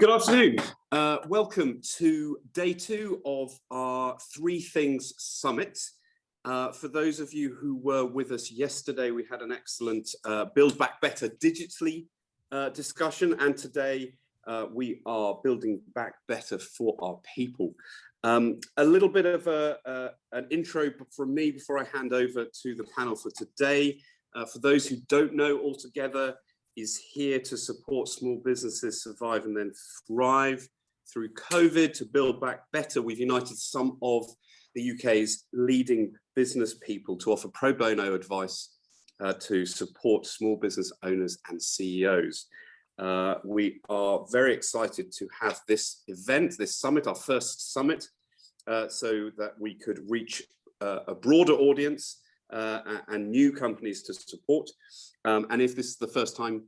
Good afternoon. Welcome to day 2 of our Three Things Summit. For those of you who were with us yesterday, we had an excellent Build Back Better digitally discussion, and today we are building back better for our people. A little bit of an intro from me before I hand over to the panel for today. For those who don't know, Altogether is here to support small businesses survive and then thrive through COVID to build back better. We've united some of the UK's leading business people to offer pro bono advice to support small business owners and CEOs. We are very excited to have this event, this summit, our first summit, so that we could reach a broader audience and new companies to support. And if this is the first time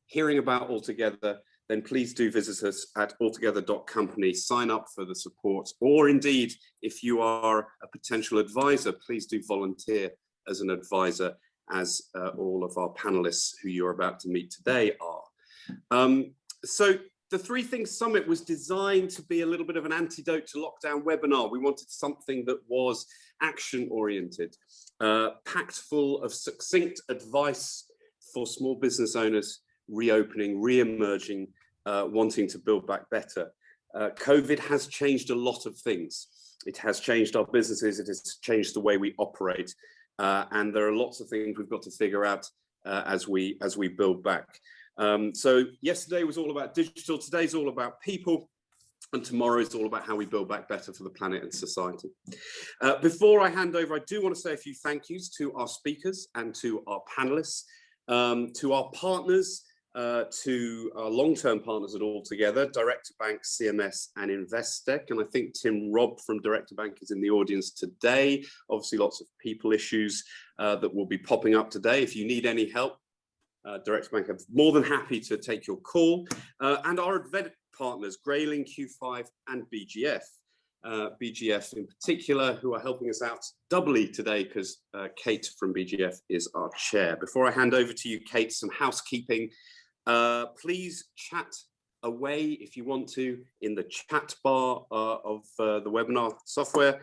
hearing about Altogether, then please do visit us at altogether.company, sign up for the support, or indeed, if you are a potential advisor, please do volunteer as an advisor, as all of our panelists who you're about to meet today are. So the Three Things Summit was designed to be a little bit of an antidote to lockdown webinar. We wanted something that was action-oriented, packed full of succinct advice for small business owners reopening, re-emerging, wanting to build back better. COVID has changed a lot of things. It has changed our businesses, it has changed the way we operate, and there are lots of things we've got to figure out as we build back. So yesterday was all about digital, today's all about people, and tomorrow is all about how we build back better for the planet and society. Before I hand over, I do want to say a few thank yous to our speakers and to our panelists, to our partners, to our long-term partners at Altogether, Director Bank, CMS and Investec. And I think Tim Robb from Director Bank is in the audience today. Obviously lots of people issues that will be popping up today. If you need any help, Director Bank are more than happy to take your call. And our event partners, Grayling, Q5 and BGF. BGF in particular, who are helping us out doubly today because Kate from BGF is our chair. Before I hand over to you, Kate, some housekeeping. Please chat away if you want to in the chat bar of the webinar software.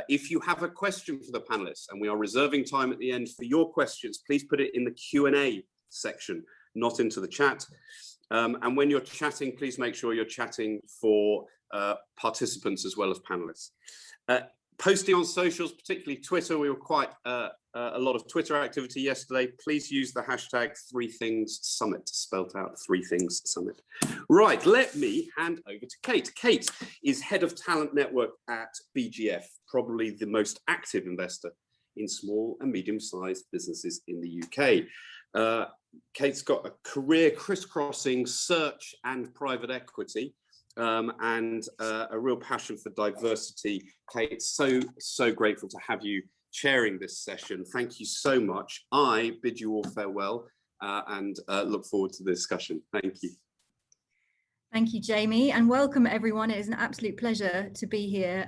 If you have a question for the panelists, and we are reserving time at the end for your questions, please put it in the Q&A section, not into the chat. And when you're chatting, please make sure you're chatting for participants as well as panelists. Posting on socials, particularly Twitter, we were quite a lot of Twitter activity yesterday. Please use the hashtag 3thingssummit, spelt out 3thingssummit. Right, let me hand over to Kate. Kate is Head of Talent Network at BGF, probably the most active investor in small and medium-sized businesses in the UK. Kate's got a career crisscrossing search and private equity, and a real passion for diversity. Kate, so grateful to have you chairing this session. Thank you so much. I bid you all farewell and look forward to the discussion. Thank you. Thank you, Jamie, and welcome everyone. It is an absolute pleasure to be here.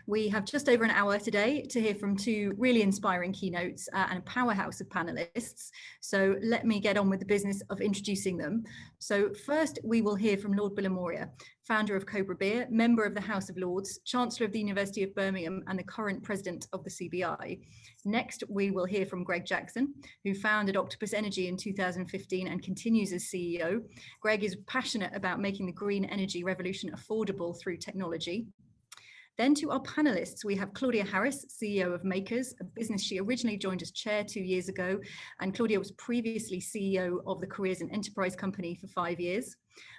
We have just over an hour today to hear from 2 really inspiring keynotes and a powerhouse of panelists. So let me get on with the business of introducing them. So first, we will hear from Lord Bilimoria, founder of Cobra Beer, member of the House of Lords, Chancellor of the University of Birmingham, and the current president of the CBI. Next, we will hear from Greg Jackson, who founded Octopus Energy in 2015 and continues as CEO. Greg is passionate about making the green energy revolution affordable through technology. Then to our panelists, we have Claudia Harris, CEO of Makers, a business she originally joined as chair 2 years ago, and Claudia was previously CEO of the Careers and Enterprise Company for 5 years.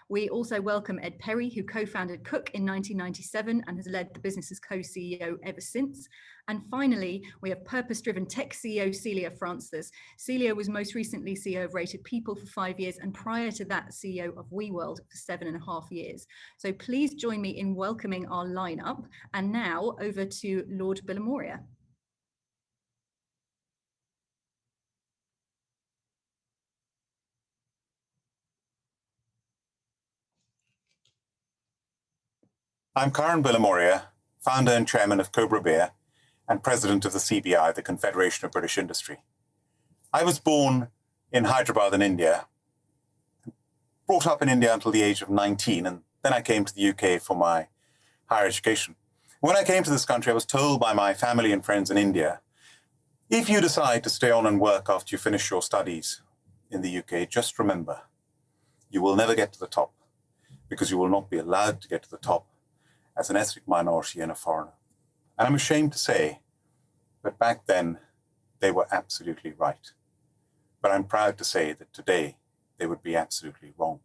We also welcome Ed Perry, who co-founded Cook in 1997 and has led the business as co-CEO ever since. And finally, we have purpose-driven tech CEO Celia Francis. Celia was most recently CEO of Rated People for 5 years, and prior to that, CEO of WeWorld for 7.5 years. So please join me in welcoming our lineup. And now over to Lord Bilimoria. I'm Karan Bilimoria, founder and chairman of Cobra Beer and president of the CBI, the Confederation of British Industry. I was born in Hyderabad in India, brought up in India until the age of 19, and Then I came to the UK for my higher education. When I came to this country, I was told by my family and friends in India, if you decide to stay on and work after you finish your studies in the UK, just remember, you will never get to the top because you will not be allowed to get to the top as an ethnic minority and a foreigner. And I'm ashamed to say that back then they were absolutely right. But I'm proud to say that today they would be absolutely wrong.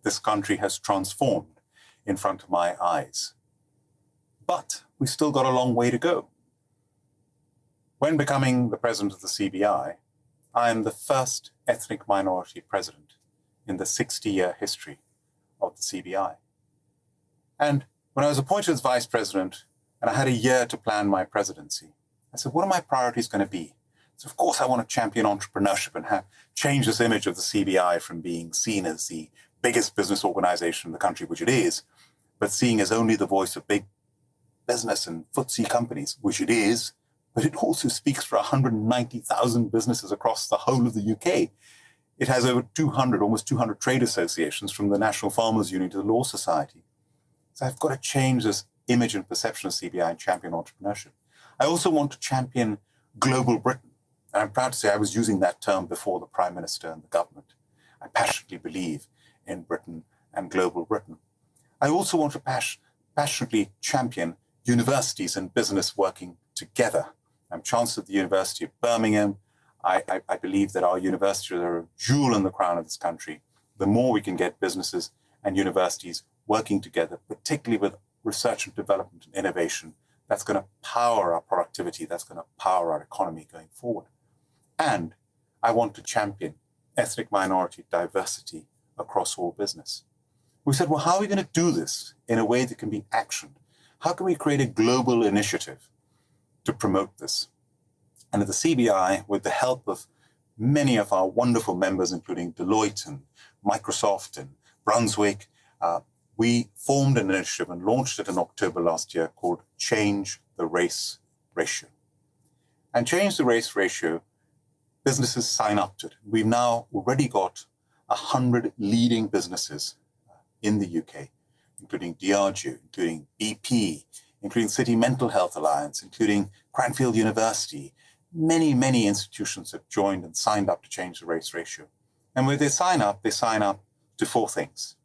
This country has transformed in front of my eyes. But we still got a long way to go. When becoming the president of the CBI, I am the first ethnic minority president in the 60-year history of the CBI. And when I was appointed as vice president and I had a year to plan my presidency, I said, what are my priorities going to be? So of course I want to champion entrepreneurship and change this image of the CBI from being seen as the biggest business organization in the country, which it is, but seen as only the voice of big business and FTSE companies, which it is, but it also speaks for 190,000 businesses across the whole of the UK. It has over 200, almost 200 trade associations, from the National Farmers Union to the Law Society. So I've got to change this image and perception of CBI and champion entrepreneurship. I also want to champion global Britain. And I'm proud to say I was using that term before the Prime Minister and the government. I passionately believe in Britain and global Britain. I also want to passionately champion universities and business working together. I'm Chancellor of the University of Birmingham. I believe that our universities are a jewel in the crown of this country. The more we can get businesses and universities working together, particularly with research and development and innovation, that's going to power our productivity, that's going to power our economy going forward. And I want to champion ethnic minority diversity across all business. We said, well, how are we going to do this in a way that can be actioned? How can we create a global initiative to promote this? And at the CBI, with the help of many of our wonderful members, including Deloitte and Microsoft and Brunswick, we formed an initiative and launched it in October last year called Change the Race Ratio. And Change the Race Ratio, businesses sign up to it. We've now already got 100 leading businesses in the UK, including Diageo, including BP, including City Mental Health Alliance, including Cranfield University. Many, many institutions have joined and signed up to change the race ratio. And when they sign up to four things.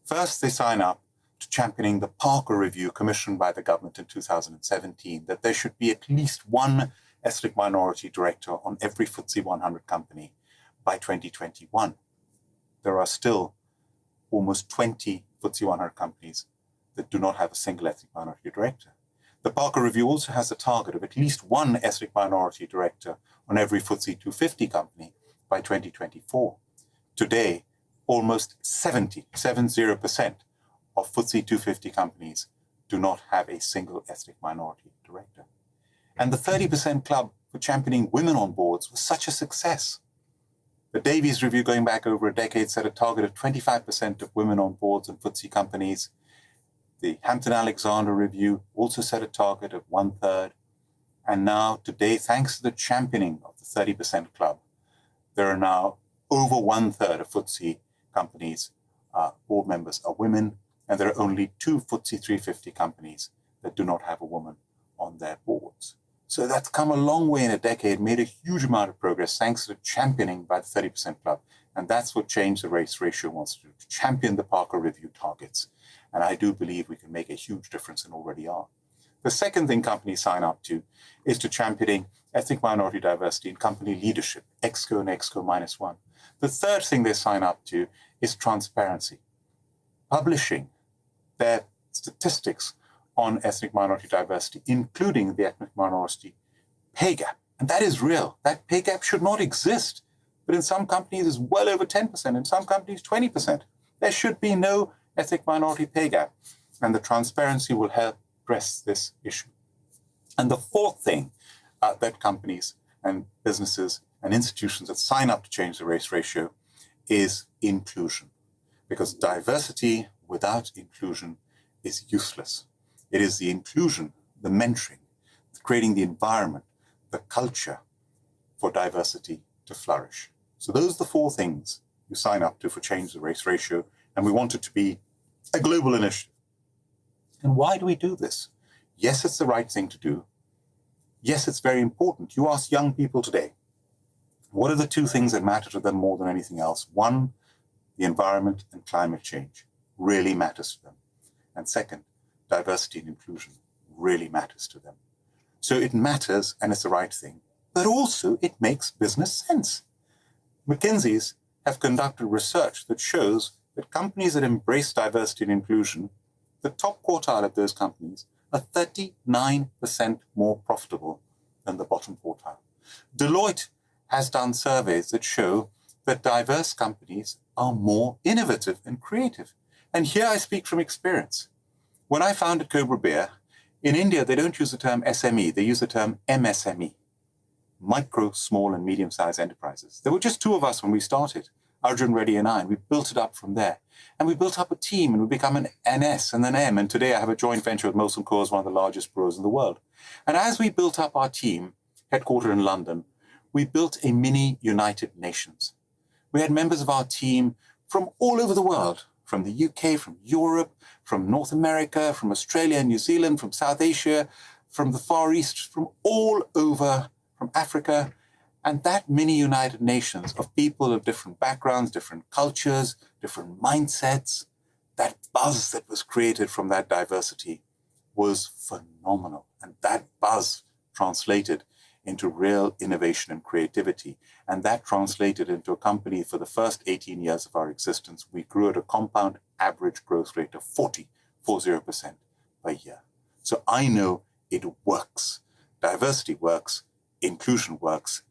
First, they sign up to championing the Parker Review commissioned by the government in 2017, that there should be at least one ethnic minority director on every FTSE 100 company by 2021. There are still almost 20 FTSE 100 companies that do not have a single ethnic minority director. The Parker Review also has a target of at least one ethnic minority director on every FTSE 250 company by 2024. Today, almost 70% of FTSE 250 companies do not have a single ethnic minority director. And the 30% club for championing women on boards was such a success. The Davies Review, going back over a decade, set a target of 25% of women on boards in FTSE companies. The Hampton-Alexander Review also set a target of 1/3. And now, today, thanks to the championing of the 30% club, there are now over 1/3 of FTSE companies, board members are women, and there are only 2 FTSE 350 companies that do not have a woman on their boards. So that's come a long way in a decade, made a huge amount of progress thanks to the championing by the 30% club. And that's what Change the Race Ratio wants to do, to champion the Parker Review targets. And I do believe we can make a huge difference and already are. The second thing companies sign up to is to championing ethnic minority diversity in company leadership, EXCO and EXCO -1. The third thing they sign up to is transparency, publishing their statistics on ethnic minority diversity, including the ethnic minority pay gap. And that is real. That pay gap should not exist. But in some companies, it's well over 10%, in some companies, 20%. There should be no ethnic minority pay gap. And the transparency will help address this issue. And the fourth thing that companies and businesses and institutions that sign up to change the race ratio is inclusion. Because diversity without inclusion is useless. It is the inclusion, the mentoring, creating the environment, the culture for diversity to flourish. So those are the four things you sign up to for Change the Race Ratio. And we want it to be a global initiative. And why do we do this? Yes, it's the right thing to do. Yes, it's very important. You ask young people today, what are the two things that matter to them more than anything else? One, the environment and climate change really matters to them. And second, diversity and inclusion really matters to them. So it matters and it's the right thing, but also it makes business sense. McKinsey's have conducted research that shows that companies that embrace diversity and inclusion, the top quartile of those companies, are 39% more profitable than the bottom quartile. Deloitte has done surveys that show that diverse companies are more innovative and creative. And here I speak from experience. When I founded Cobra Beer, in India, they don't use the term SME, they use the term MSME, micro, small, and medium-sized enterprises. There were just two of us when we started, Arjun Reddy and I, and we built it up from there. And we built up a team, and we become an NS and an M, and today I have a joint venture with Molson Coors, one of the largest brewers in the world. And as we built up our team, headquartered in London, we built a mini United Nations. We had members of our team from all over the world, from the UK, from Europe, from North America, from Australia and New Zealand, from South Asia, from the Far East, from all over, from Africa. And that mini United Nations of people of different backgrounds, different cultures, different mindsets, that buzz that was created from that diversity was phenomenal. And that buzz translated into real innovation and creativity. And that translated into a company for the first 18 years of our existence. We grew at a compound average growth rate of 40% per year. So I know it works. Diversity works, inclusion works,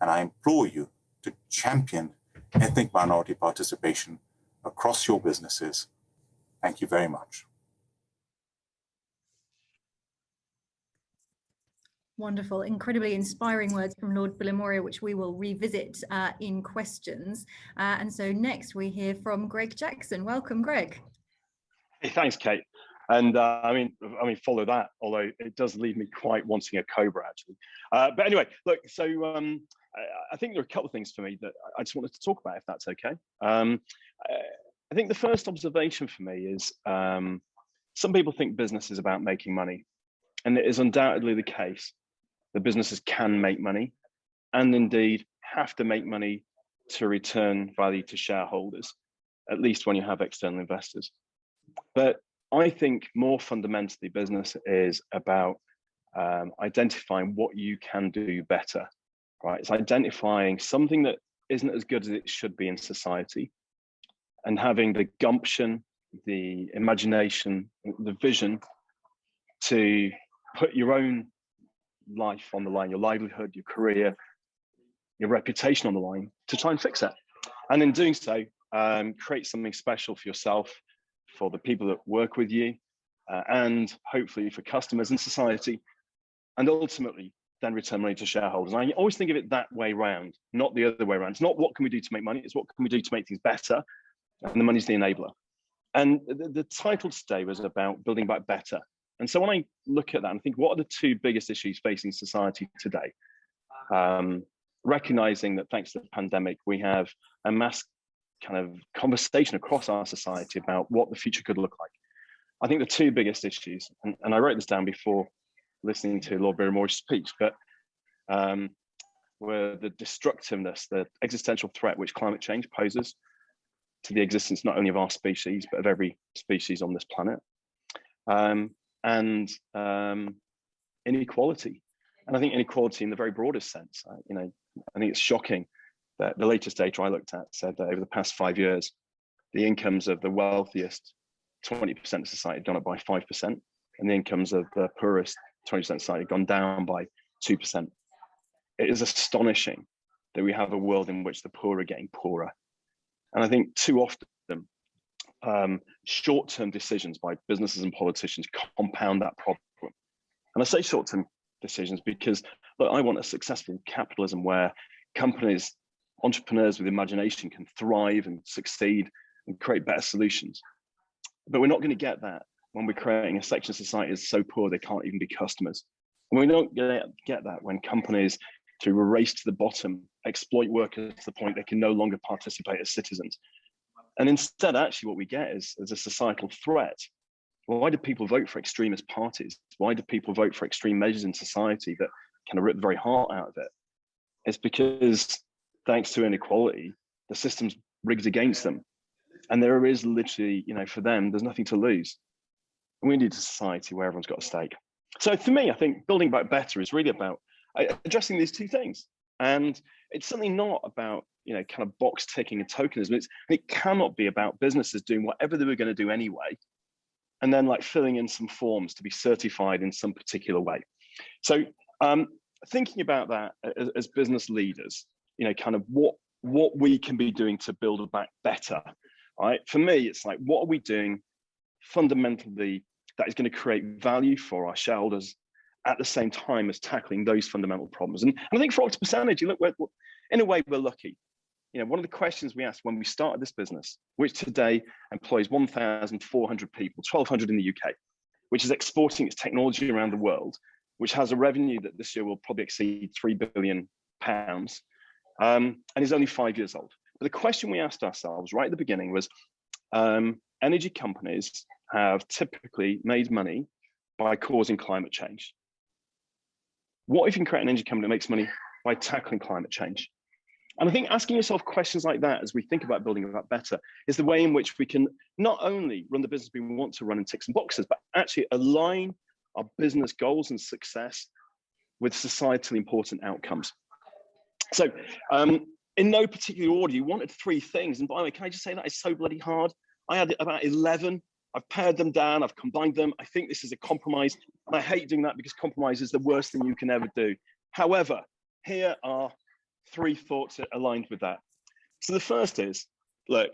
and I implore you to champion ethnic minority participation across your businesses. Thank you very much. Wonderful, incredibly inspiring words from Lord Bilimoria, which we will revisit in questions. And so next we hear from Greg Jackson. Welcome, Greg. Hey, thanks, Kate. And I mean, follow that, although it does leave me quite wanting a Cobra, actually. But anyway, look, so I think there are a couple of things for me that I just wanted to talk about, if that's okay. I think the first observation for me is some people think business is about making money, and it is undoubtedly the case that businesses can make money and indeed have to make money to return value to shareholders, at least when you have external investors. But I think more fundamentally, business is about identifying what you can do better, right? It's identifying something that isn't as good as it should be in society and having the gumption, the imagination, the vision to put your own life on the line, your livelihood, your career, your reputation on the line to try and fix it. And in doing so, create something special for yourself, for the people that work with you, and hopefully for customers and society, and ultimately then return money to shareholders. And I always think of it that way round, not the other way around. It's not what can we do to make money, it's what can we do to make things better, and the money's the enabler. And the title today was about building back better. And so when I look at that and think, what are the two biggest issues facing society today? Recognizing that thanks to the pandemic, we have a mass kind of conversation across our society about what the future could look like. I think the two biggest issues, and I wrote this down before listening to Lord Bilimoria's speech, but were the destructiveness, the existential threat which climate change poses to the existence not only of our species, but of every species on this planet, and inequality. And I think inequality in the very broadest sense. I think it's shocking that the latest data I looked at said that over the past 5 years, the incomes of the wealthiest 20% of society have gone up by 5%, and the incomes of the poorest 20% of society have gone down by 2%. It is astonishing that we have a world in which the poor are getting poorer. And I think too often, short-term decisions by businesses and politicians compound that problem. And I say short-term decisions because, look, I want a successful capitalism where companies, entrepreneurs with imagination can thrive and succeed and create better solutions. But we're not going to get that when we're creating a section of society that's so poor they can't even be customers. And we don't get that when companies, through a race to the bottom, exploit workers to the point they can no longer participate as citizens. And instead, actually, what we get is a societal threat. Well, why do people vote for extremist parties? Why do people vote for extreme measures in society that kind of rip the very heart out of it? It's because, thanks to inequality, the system's rigged against them. And there is literally, for them, there's nothing to lose. And we need a society where everyone's got a stake. So for me, I think building back better is really about addressing these two things. And it's certainly not about, kind of box ticking and tokenism. It cannot be about businesses doing whatever they were going to do anyway, and then like filling in some forms to be certified in some particular way. So thinking about that as business leaders, kind of what we can be doing to build back better, right? For me, it's like, what are we doing fundamentally that is going to create value for our shareholders at the same time as tackling those fundamental problems? And I think for Octopus Energy, look, in a way, we're lucky. One of the questions we asked when we started this business, which today employs 1,400 people, 1,200 in the UK, which is exporting its technology around the world, which has a revenue that this year will probably exceed £3 billion, and is only 5 years old. But the question we asked ourselves right at the beginning was, energy companies have typically made money by causing climate change. What if you can create an energy company that makes money by tackling climate change? And I think asking yourself questions like that as we think about building that better is the way in which we can not only run the business we want to run and tick some boxes, but actually align our business goals and success with societally important outcomes. So in no particular order, you wanted 3 things. And by the way, can I just say that is so bloody hard? I had about 11. I've pared them down. I've combined them. I think this is a compromise. And I hate doing that because compromise is the worst thing you can ever do. However, here are 3 thoughts that aligned with that. So the first is, look,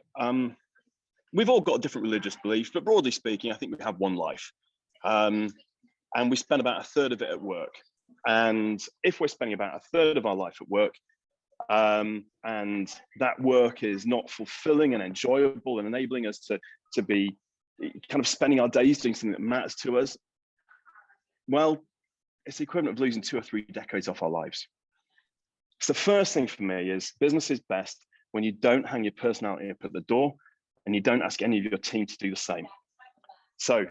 we've all got different religious beliefs, but broadly speaking, I think we have one life. And we spend about 1/3 of it at work. And if we're spending about 1/3 of our life at work, and that work is not fulfilling and enjoyable and enabling us to be kind of spending our days doing something that matters to us, well, it's the equivalent of losing 2 or 3 decades off our lives. So the first thing for me is business is best when you don't hang your personality up at the door and you don't ask any of your team to do the same. So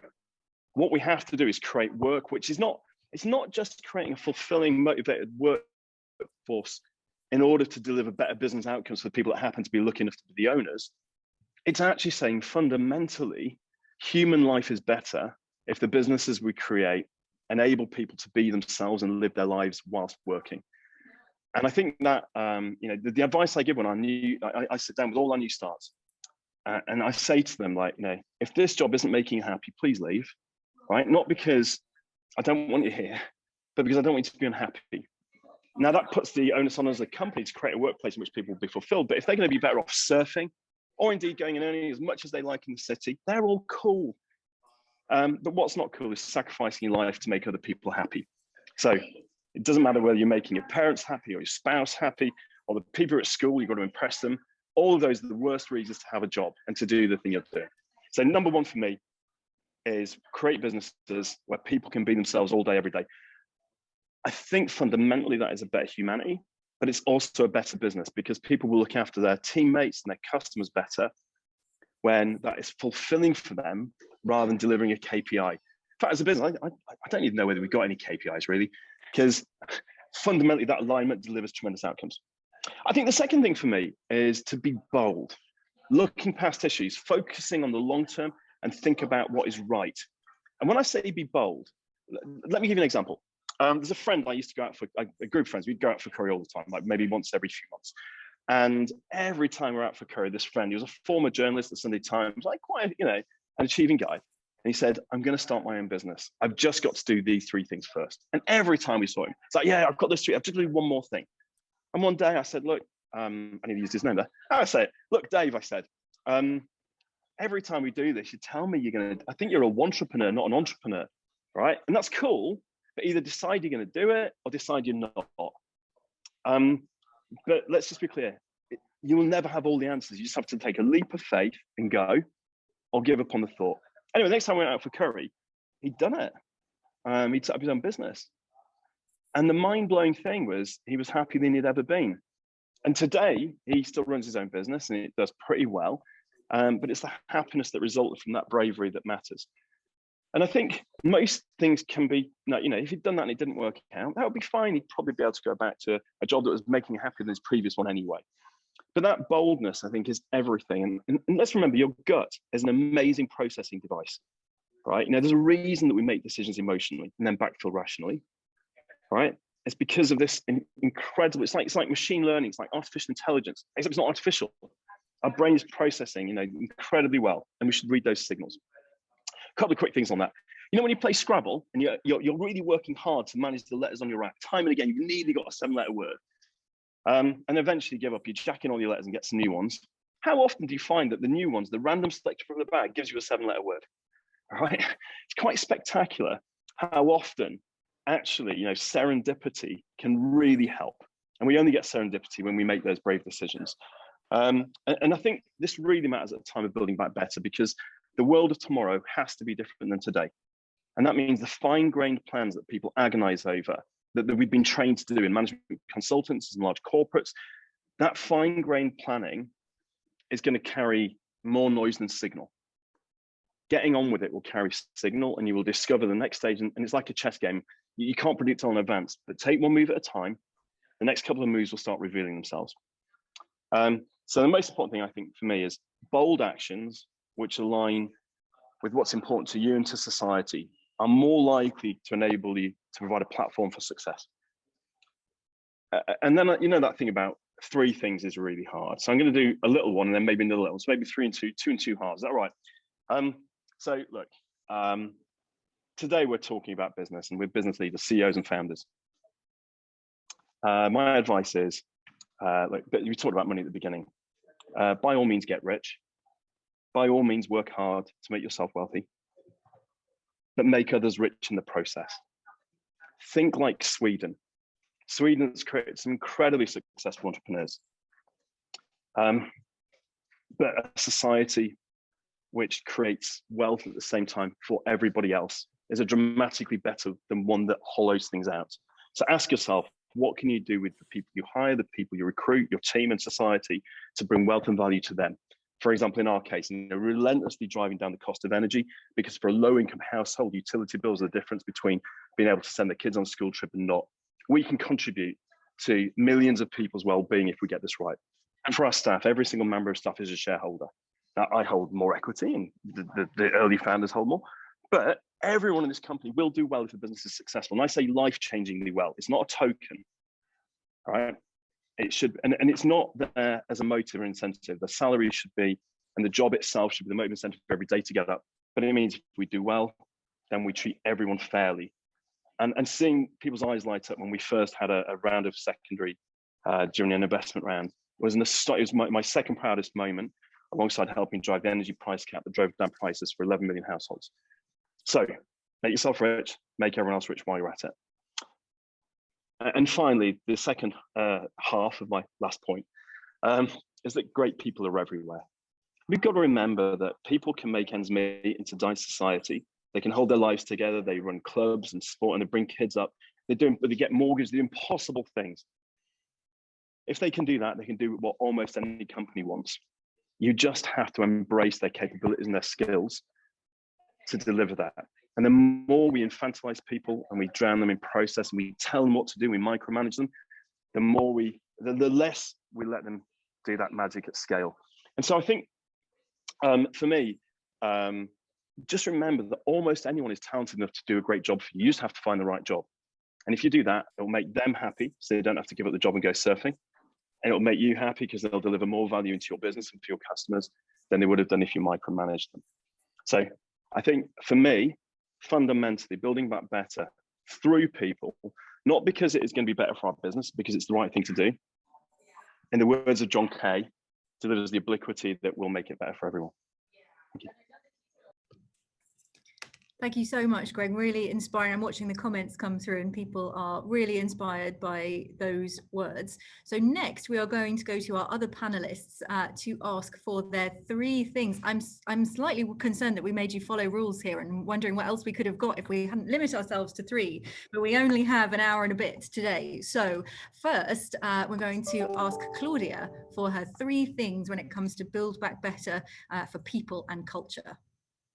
what we have to do is create work, which is it's not just creating a fulfilling, motivated workforce in order to deliver better business outcomes for the people that happen to be lucky enough to be the owners. It's actually saying fundamentally, human life is better if the businesses we create enable people to be themselves and live their lives whilst working. And I think that the advice I give when I sit down with all our new starts, and I say to them, like, if this job isn't making you happy, please leave, right? Not because I don't want you here, but because I don't want you to be unhappy. Now that puts the onus on us as a company to create a workplace in which people will be fulfilled. But if they're going to be better off surfing, or indeed going and earning as much as they like in the city, they're all cool. But what's not cool is sacrificing your life to make other people happy. So it doesn't matter whether you're making your parents happy or your spouse happy, or the people at school, you've got to impress them. All of those are the worst reasons to have a job and to do the thing you're doing. So number 1 for me is create businesses where people can be themselves all day, every day. I think fundamentally that is a better humanity, but it's also a better business because people will look after their teammates and their customers better when that is fulfilling for them rather than delivering a KPI. In fact, as a business, I don't even know whether we've got any KPIs really, because fundamentally that alignment delivers tremendous outcomes. I think the second thing for me is to be bold, looking past issues, focusing on the long term and think about what is right. And when I say be bold, let me give you an example. There's a friend I used to go out for, a group of friends, we'd go out for curry all the time, like maybe once every few months. And every time we're out for curry, this friend, he was a former journalist at Sunday Times, like quite, an achieving guy. And he said, I'm going to start my own business. I've just got to do these 3 things first. And every time we saw him, it's like, yeah, I've got this 3, I've just got to do one more thing. And one day I said, look, I need to use his name there. I said, look, Dave, I said, every time we do this, you tell me I think you're a wantrepreneur, not an entrepreneur, right? And that's cool, but either decide you're going to do it or decide you're not. But let's just be clear. You will never have all the answers. You just have to take a leap of faith and go, or give up on the thought. Anyway, next time we went out for curry, he'd done it. He'd set up his own business. And the mind-blowing thing was he was happier than he'd ever been. And today, he still runs his own business and it does pretty well. but it's the happiness that resulted from that bravery that matters. And I think most things can be, if he'd done that and it didn't work out, that would be fine. He'd probably be able to go back to a job that was making him happier than his previous one anyway. But that boldness, I think, is everything. And let's remember, your gut is an amazing processing device, right? There's a reason that we make decisions emotionally and then backfill rationally, right? It's because of this incredible, it's like machine learning, it's like artificial intelligence, except it's not artificial. Our brain is processing, incredibly well, and we should read those signals. A couple of quick things on that. When you play Scrabble and you're really working hard to manage the letters on your rack, time and again, you've nearly got a 7-letter word. And eventually give up, you jack in all your letters and get some new ones. How often do you find that the new ones, the random selection from the bag, gives you a 7-letter word? All right? It's quite spectacular how often actually, serendipity can really help. And we only get serendipity when we make those brave decisions. And I think this really matters at a time of building back better, because the world of tomorrow has to be different than today. And that means the fine-grained plans that people agonize over, that we've been trained to do in management consultants and large corporates, that fine-grained planning is going to carry more noise than signal. Getting on with it will carry signal, and you will discover the next stage. And it's like a chess game. You can't predict all in advance, but take one move at a time. The next couple of moves will start revealing themselves. So the most important thing, I think, for me is bold actions which align with what's important to you and to society are more likely to enable you to provide a platform for success. And then, that thing about 3 things is really hard. So I'm going to do a little one and then maybe another little one. So maybe 3 and 2, 2 and 2 hard. Is that right? So look, today we're talking about business, and we're business leaders, CEOs and founders. My advice is, look, we talked about money at the beginning. By all means, get rich. By all means, work hard to make yourself wealthy, but make others rich in the process. Think like Sweden. Sweden has created some incredibly successful entrepreneurs, but a society which creates wealth at the same time for everybody else is a dramatically better than one that hollows things out. So ask yourself, what can you do with the people you hire, the people you recruit, your team and society to bring wealth and value to them? For example, in our case, relentlessly driving down the cost of energy, because for a low-income household, utility bills are the difference between being able to send their kids on a school trip and not. We can contribute to millions of people's well-being if we get this right. And for our staff, every single member of staff is a shareholder. Now, I hold more equity, and the early founders hold more, but everyone in this company will do well if the business is successful. And I say life-changingly well. It's not a token, all right? It should, and it's not there as a motive or incentive. The salary should be, and the job itself should be the motive incentive for every day to get up. But it means if we do well, then we treat everyone fairly. And seeing people's eyes light up when we first had a round of secondary during an investment round was my second proudest moment, alongside helping drive the energy price cap that drove down prices for 11 million households. So make yourself rich, make everyone else rich while you're at it. And finally, the second half of my last point is that great people are everywhere. We've got to remember that people can make ends meet in today's society. They can hold their lives together. They run clubs and sport, and they bring kids up. They get mortgages, the impossible things. If they can do that, they can do what almost any company wants. You just have to embrace their capabilities and their skills to deliver that. And the more we infantilize people and we drown them in process and we tell them what to do, we micromanage them, the less we let them do that magic at scale. And so I think for me, just remember that almost anyone is talented enough to do a great job for you. You just have to find the right job. And if you do that, it'll make them happy, so they don't have to give up the job and go surfing. And it'll make you happy because they'll deliver more value into your business and for your customers than they would have done if you micromanaged them. So I think for me, fundamentally building back better through people, not because it is going to be better for our business, because it's the right thing to do. In the words of John Kay, delivers the obliquity that will make it better for everyone. Thank you. Thank you so much, Greg. Really inspiring. I'm watching the comments come through and people are really inspired by those words. So next we are going to go to our other panelists to ask for their 3 things. I'm slightly concerned that we made you follow rules here and wondering what else we could have got if we hadn't limited ourselves to 3, but we only have an hour and a bit today. So first, we're going to ask Claudia for her 3 things when it comes to build back better for people and culture.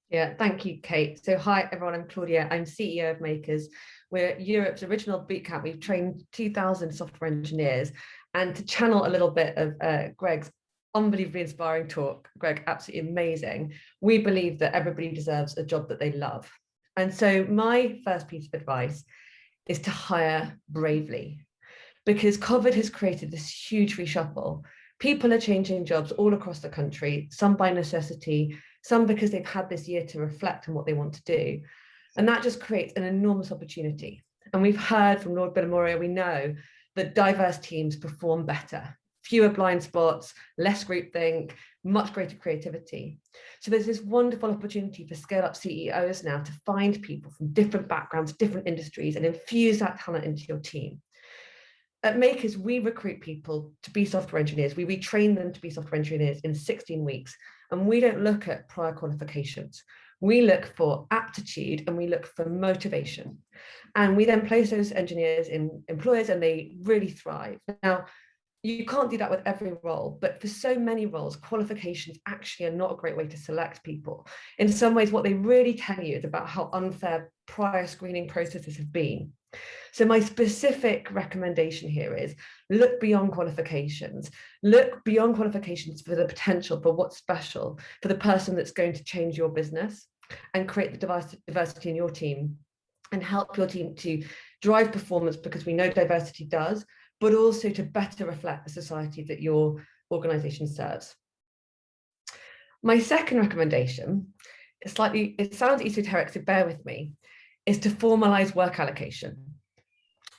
Yeah, thank you, Kate. So hi, everyone, I'm Claudia. I'm CEO of Makers. We're Europe's original bootcamp. We've trained 2,000 software engineers. And to channel a little bit of Greg's unbelievably inspiring talk, Greg, absolutely amazing. We believe that everybody deserves a job that they love. And so my first piece of advice is to hire bravely, because COVID has created this huge reshuffle. People are changing jobs all across the country, some by necessity, some because they've had this year to reflect on what they want to do. And that just creates an enormous opportunity. And we've heard from Lord Bilimoria, we know that diverse teams perform better, fewer blind spots, less groupthink, much greater creativity. So there's this wonderful opportunity for scale-up CEOs now to find people from different backgrounds, different industries, and infuse that talent into your team. At Makers, we recruit people to be software engineers. We retrain them to be software engineers in 16 weeks. And we don't look at prior qualifications. We look for aptitude and we look for motivation. And we then place those engineers in employers and they really thrive. Now, you can't do that with every role, but for so many roles, qualifications actually are not a great way to select people. In some ways, what they really tell you is about how unfair prior screening processes have been. So my specific recommendation here is look beyond qualifications. Look beyond qualifications for the potential for what's special for the person that's going to change your business and create the diversity in your team and help your team to drive performance, because we know diversity does, but also to better reflect the society that your organization serves. My second recommendation, it sounds esoteric, so bear with me, is to formalize work allocation.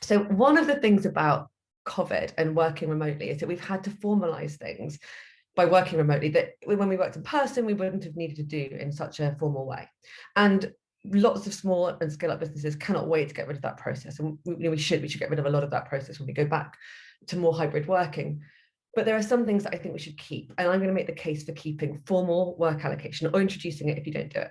So one of the things about COVID and working remotely is that we've had to formalize things by working remotely that when we worked in person, we wouldn't have needed to do in such a formal way. And lots of small and scale-up businesses cannot wait to get rid of that process. And we should get rid of a lot of that process when we go back to more hybrid working. But there are some things that I think we should keep. And I'm going to make the case for keeping formal work allocation or introducing it if you don't do it.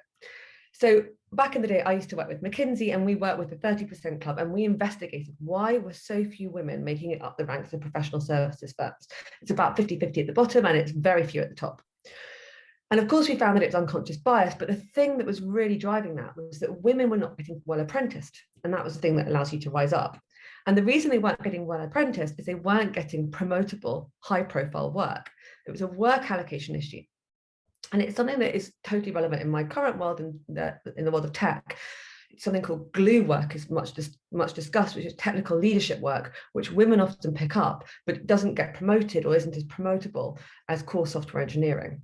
So back in the day, I used to work with McKinsey and we worked with the 30% Club and we investigated why were so few women making it up the ranks of professional services firms. It's about 50-50 at the bottom and it's very few at the top. And of course, we found that it was unconscious bias, but the thing that was really driving that was that women were not getting well apprenticed. And that was the thing that allows you to rise up. And the reason they weren't getting well apprenticed is they weren't getting promotable, high profile work. It was a work allocation issue. And it's something that is totally relevant in my current world, in the world of tech. It's something called glue work is much discussed, which is technical leadership work, which women often pick up, but doesn't get promoted or isn't as promotable as core software engineering.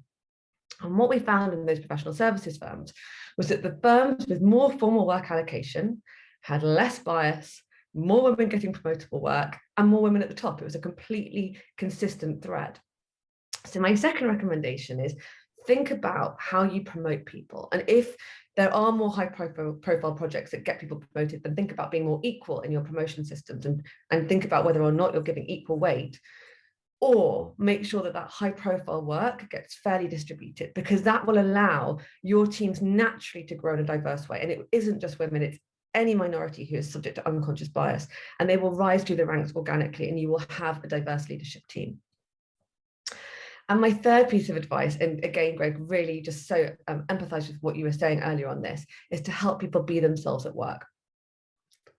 And what we found in those professional services firms was that the firms with more formal work allocation had less bias, more women getting promotable work, and more women at the top. It was a completely consistent thread. So my second recommendation is think about how you promote people. And if there are more high profile projects that get people promoted, then think about being more equal in your promotion systems and think about whether or not you're giving equal weight. Or make sure that that high profile work gets fairly distributed, because that will allow your teams naturally to grow in a diverse way. And it isn't just women, it's any minority who is subject to unconscious bias, and they will rise through the ranks organically and you will have a diverse leadership team. And my third piece of advice, and again, Greg, really just so empathize with what you were saying earlier on this, is to help people be themselves at work.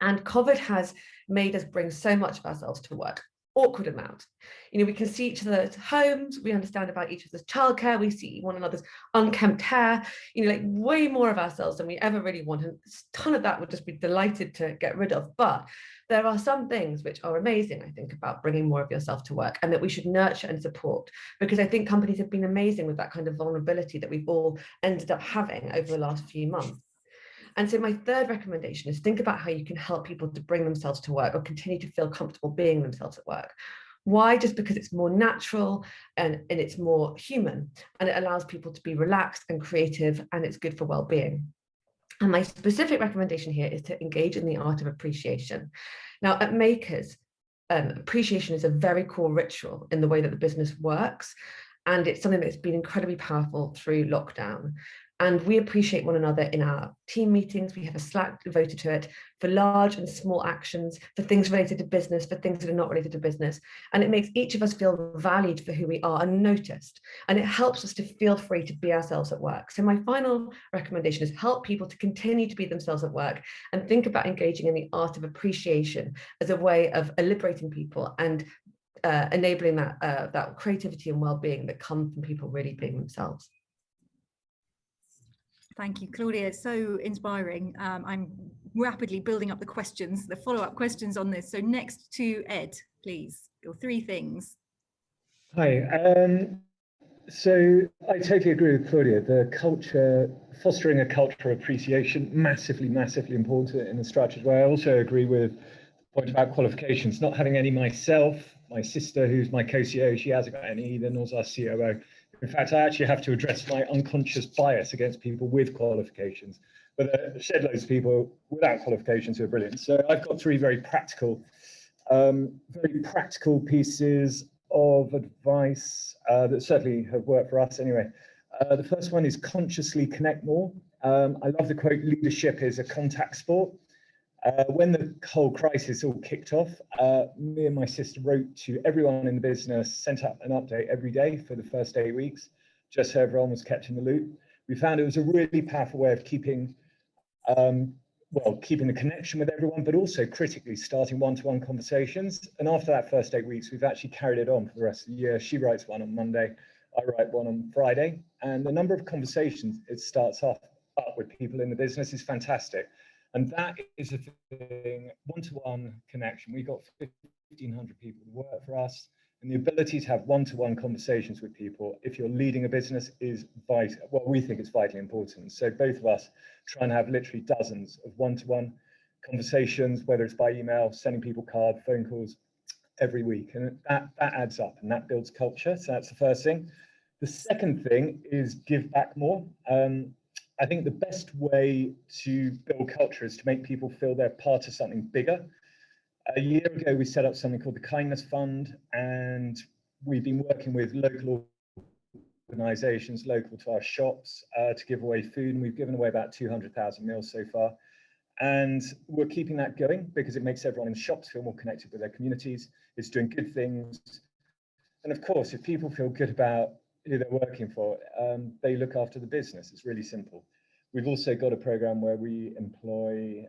And COVID has made us bring so much of ourselves to work. Awkward amount. You know, we can see each other's homes, we understand about each other's childcare, we see one another's unkempt hair, you know, like way more of ourselves than we ever really want. And a ton of that would just be delighted to get rid of. But there are some things which are amazing, I think, about bringing more of yourself to work and that we should nurture and support, because I think companies have been amazing with that kind of vulnerability that we've all ended up having over the last few months. And so my third recommendation is think about how you can help people to bring themselves to work or continue to feel comfortable being themselves at work. Why? Just because it's more natural and it's more human, and it allows people to be relaxed and creative, and it's good for well-being. And my specific recommendation here is to engage in the art of appreciation. Now, at Makers, appreciation is a very core ritual in the way that the business works. And it's something that's been incredibly powerful through lockdown. And we appreciate one another in our team meetings. We have a Slack devoted to it for large and small actions, for things related to business, for things that are not related to business. And it makes each of us feel valued for who we are and noticed. And it helps us to feel free to be ourselves at work. So my final recommendation is help people to continue to be themselves at work and think about engaging in the art of appreciation as a way of liberating people and enabling that creativity and well-being that come from people really being themselves. Thank you, Claudia. It's so inspiring. I'm rapidly building up the questions, the follow-up questions on this. So next to Ed, please, your 3 things. Hi. So I totally agree with Claudia. The culture, fostering a culture of appreciation, massively, massively important in a structured way. I also agree with the point about qualifications, not having any myself. My sister, who's my co-CEO, she hasn't got any either, nor our COO. In fact, I actually have to address my unconscious bias against people with qualifications, but shed loads of people without qualifications who are brilliant. So I've got 3 very practical pieces of advice that certainly have worked for us anyway. The first one is consciously connect more. I love the quote, leadership is a contact sport. When the whole crisis all kicked off, me and my sister wrote to everyone in the business, sent out an update every day for the first 8 weeks, just so everyone was kept in the loop. We found it was a really powerful way of keeping the connection with everyone, but also critically starting one-to-one conversations. And after that first 8 weeks, we've actually carried it on for the rest of the year. She writes one on Monday, I write one on Friday. And the number of conversations it starts up with people in the business is fantastic. And that is a thing, one-to-one connection. We've got 1,500 people who work for us, and the ability to have one-to-one conversations with people, if you're leading a business, is vital. Well, we think it's vitally important. So both of us try and have literally dozens of one-to-one conversations, whether it's by email, sending people cards, phone calls, every week. And that adds up and that builds culture. So that's the first thing. The second thing is give back more. I think the best way to build culture is to make people feel they're part of something bigger. A year ago, we set up something called the Kindness Fund, and we've been working with local organisations, local to our shops, to give away food, and we've given away about 200,000 meals so far. And we're keeping that going because it makes everyone in the shops feel more connected with their communities. It's doing good things. And of course, if people feel good about who they're working for, they look after the business. It's really simple. We've also got a program where we employ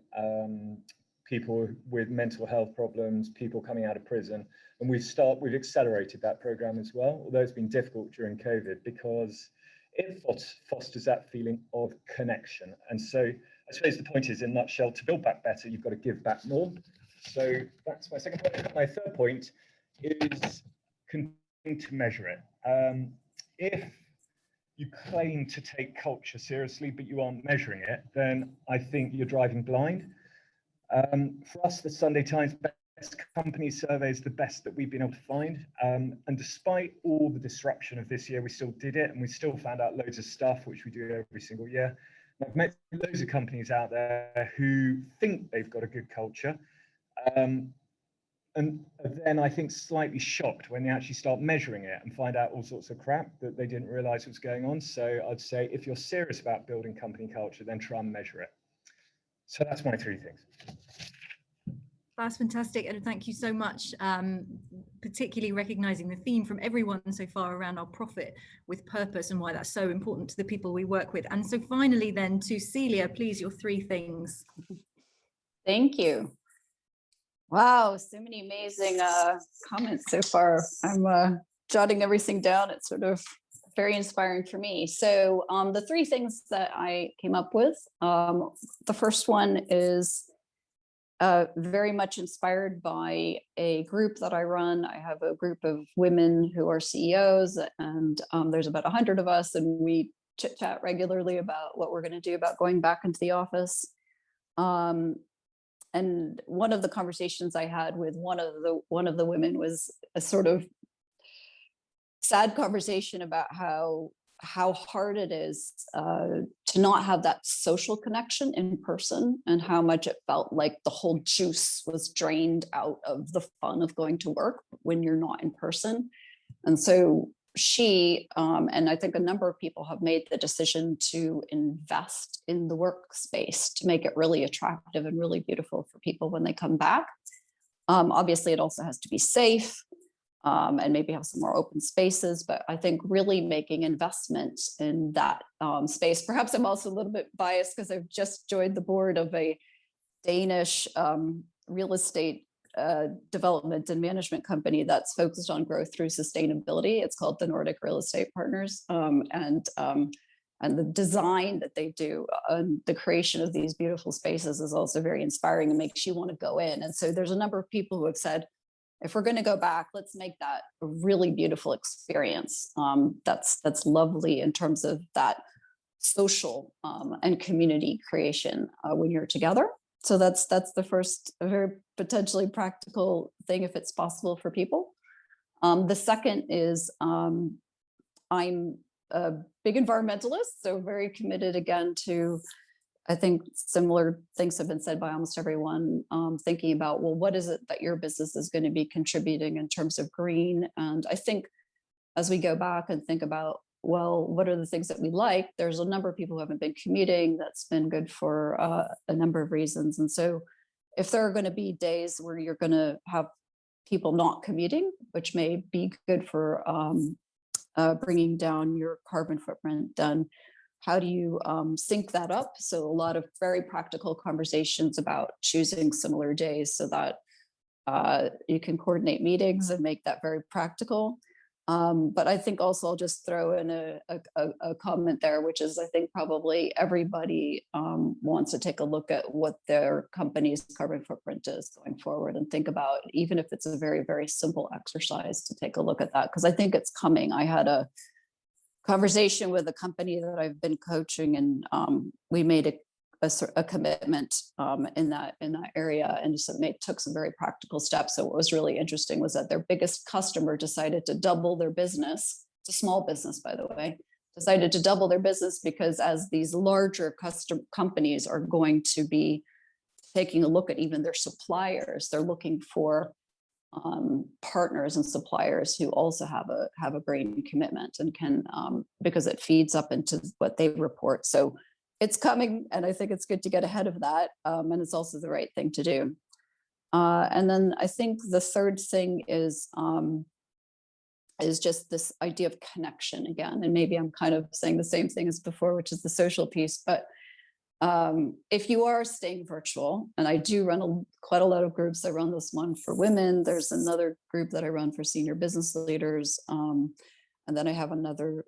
people with mental health problems, people coming out of prison, and we've accelerated that program as well, although it's been difficult during COVID because it fosters that feeling of connection. And so I suppose the point is, in a nutshell, to build back better, you've got to give back more. So that's my second point. My third point is continue to measure it. If you claim to take culture seriously, but you aren't measuring it, then I think you're driving blind. For us, the Sunday Times Best Company Survey is the best that we've been able to find. And despite all the disruption of this year, we still did it, and we still found out loads of stuff, which we do every single year. And I've met loads of companies out there who think they've got a good culture. And then I think slightly shocked when they actually start measuring it and find out all sorts of crap that they didn't realize was going on. So I'd say if you're serious about building company culture, then try and measure it. So that's my 3 things. That's fantastic, and thank you so much, particularly recognizing the theme from everyone so far around our profit with purpose and why that's so important to the people we work with. And so finally then to Celia, please, your 3 things. Thank you. Wow, so many amazing comments so far. I'm jotting everything down. It's sort of very inspiring for me. So the 3 things that I came up with, the first one is very much inspired by a group that I run. I have a group of women who are CEOs, and there's about 100 of us, and we chit chat regularly about what we're going to do about going back into the office. And one of the conversations I had with one of the women was a sort of sad conversation about how how hard it is to not have that social connection in person, and how much it felt like the whole juice was drained out of the fun of going to work when you're not in person. And so she, and I think a number of people have made the decision to invest in the workspace to make it really attractive and really beautiful for people when they come back. Obviously, it also has to be safe, and maybe have some more open spaces, but I think really making investments in that space. Perhaps I'm also a little bit biased because I've just joined the board of a Danish real estate development and management company that's focused on growth through sustainability. It's called the Nordic Real Estate Partners, and the design that they do and the creation of these beautiful spaces is also very inspiring and makes you want to go in. And so there's a number of people who have said, if we're going to go back, let's make that a really beautiful experience. That's lovely in terms of that social and community creation when you're together. So that's the first, a very potentially practical thing if it's possible for people. The second is I'm a big environmentalist, so very committed again to, I think similar things have been said by almost everyone, thinking about, well, what is it that your business is going to be contributing in terms of green? And I think as we go back and think about, well, what are the things that we like? There's a number of people who haven't been commuting. That's been good for a number of reasons. And so if there are going to be days where you're going to have people not commuting, which may be good for bringing down your carbon footprint, then how do you sync that up? So a lot of very practical conversations about choosing similar days so that you can coordinate meetings and make that very practical. But I think also I'll just throw in a comment there, which is I think probably everybody wants to take a look at what their company's carbon footprint is going forward and think about, even if it's a very, very simple exercise, to take a look at that, because I think it's coming. I had a conversation with a company that I've been coaching, and we made a commitment in that area, and so they took some very practical steps. So what was really interesting was that their biggest customer decided to double their business. It's a small business, by the way, decided to double their business because as these larger companies are going to be taking a look at even their suppliers, they're looking for partners and suppliers who also have a green commitment and can, because it feeds up into what they report. So it's coming, and I think it's good to get ahead of that, and it's also the right thing to do. And then I think the third thing is just this idea of connection again, and maybe I'm kind of saying the same thing as before, which is the social piece. But if you are staying virtual, and I do run quite a lot of groups. I run this one for women. There's another group that I run for senior business leaders, and then I have another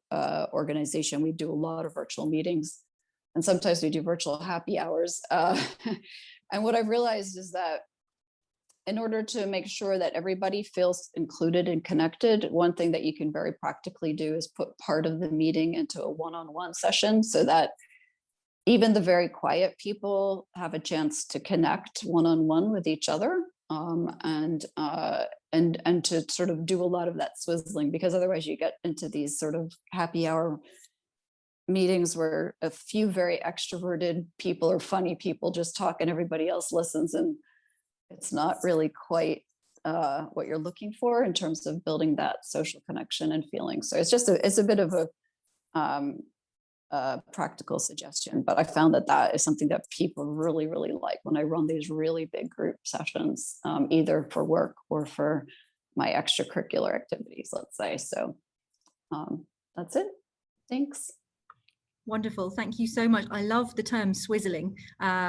organization. We do a lot of virtual meetings. And sometimes we do virtual happy hours. And what I've realized is that in order to make sure that everybody feels included and connected, one thing that you can very practically do is put part of the meeting into a one-on-one session so that even the very quiet people have a chance to connect one-on-one with each other, and to sort of do a lot of that swizzling, because otherwise you get into these sort of happy hour meetings where a few very extroverted people or funny people just talk and everybody else listens, and it's not really quite what you're looking for in terms of building that social connection and feeling. So it's a bit of a practical suggestion, but I found that is something that people really, really like when I run these really big group sessions, either for work or for my extracurricular activities, let's say. So that's it. Thanks. Wonderful. Thank you so much. I love the term swizzling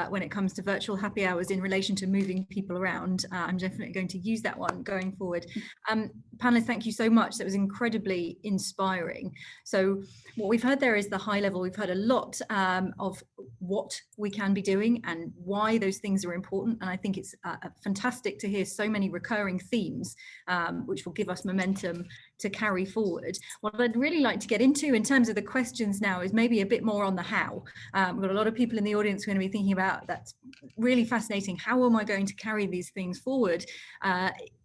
when it comes to virtual happy hours in relation to moving people around. I'm definitely going to use that one going forward. Panelists, thank you so much. That was incredibly inspiring. So what we've heard there is the high level. We've heard a lot of what we can be doing and why those things are important. And I think it's fantastic to hear so many recurring themes, which will give us momentum to carry forward. What I'd really like to get into in terms of the questions now is maybe a bit more on the how. We've got a lot of people in the audience who are going to be thinking about, that's really fascinating. How am I going to carry these things forward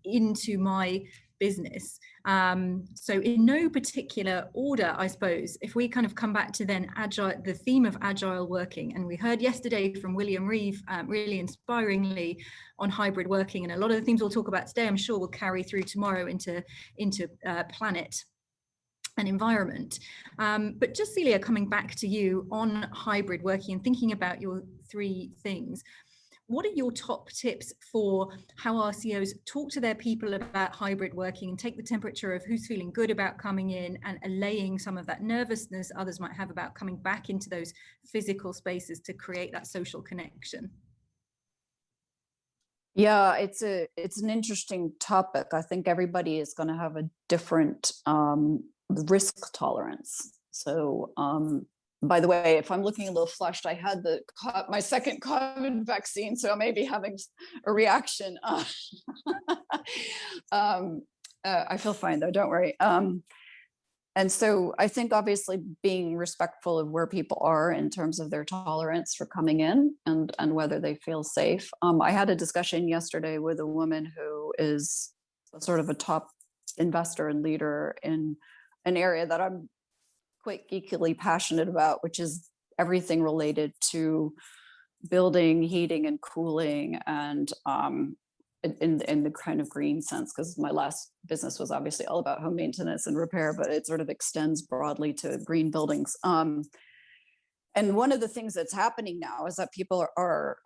into my business? So in no particular order, I suppose, if we kind of come back to then agile, the theme of agile working, and we heard yesterday from William Reeve really inspiringly on hybrid working, and a lot of the themes we'll talk about today, I'm sure, will carry through tomorrow into planet and environment. But just Celia, coming back to you on hybrid working and thinking about your three things, what are your top tips for how our CEOs talk to their people about hybrid working and take the temperature of who's feeling good about coming in and allaying some of that nervousness others might have about coming back into those physical spaces to create that social connection? Yeah, it's an interesting topic. I think everybody is going to have a different risk tolerance. So by the way, if I'm looking a little flushed, I had my second COVID vaccine, so I may be having a reaction. I feel fine though, don't worry. And so I think obviously being respectful of where people are in terms of their tolerance for coming in and whether they feel safe. I had a discussion yesterday with a woman who is sort of a top investor and leader in an area that I'm quite geekily passionate about, which is everything related to building, heating and cooling, and in the kind of green sense, because my last business was obviously all about home maintenance and repair, but it sort of extends broadly to green buildings. And one of the things that's happening now is that people are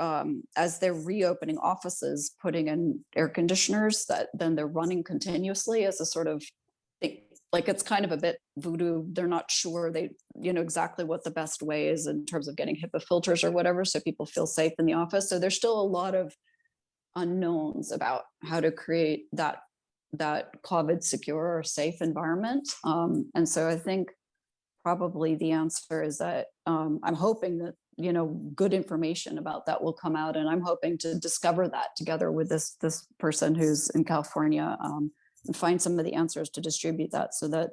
as they're reopening offices, putting in air conditioners that then they're running continuously as a sort of thing. Like, it's kind of a bit voodoo. They're not sure exactly what the best way is in terms of getting HIPAA filters or whatever, so people feel safe in the office. So there's still a lot of unknowns about how to create that COVID secure or safe environment. And so I think probably the answer is that I'm hoping that good information about that will come out, and I'm hoping to discover that together with this person who's in California, and find some of the answers to distribute that so that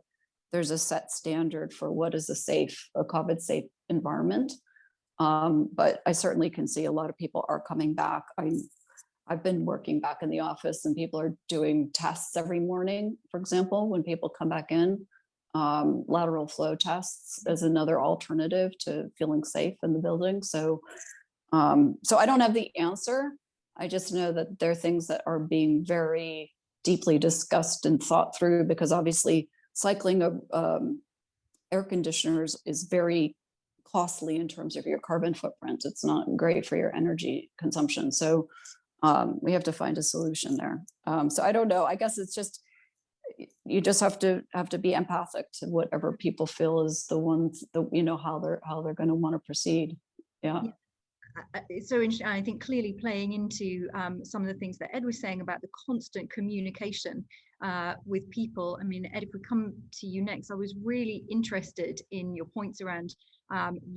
there's a set standard for what is a COVID safe environment. But I certainly can see a lot of people are coming back. I've been working back in the office, and people are doing tests every morning, for example, when people come back in. Lateral flow tests is another alternative to feeling safe in the building. So I don't have the answer. I just know that there are things that are being very deeply discussed and thought through, because obviously cycling of air conditioners is very costly in terms of your carbon footprint. It's not great for your energy consumption. So we have to find a solution there. So I don't know. I guess it's just, you just have to be empathic to whatever people feel is the ones that, how they're going to want to proceed. Yeah. It's so interesting. I think clearly playing into some of the things that Ed was saying about the constant communication with people. I mean, Ed, if we come to you next, I was really interested in your points around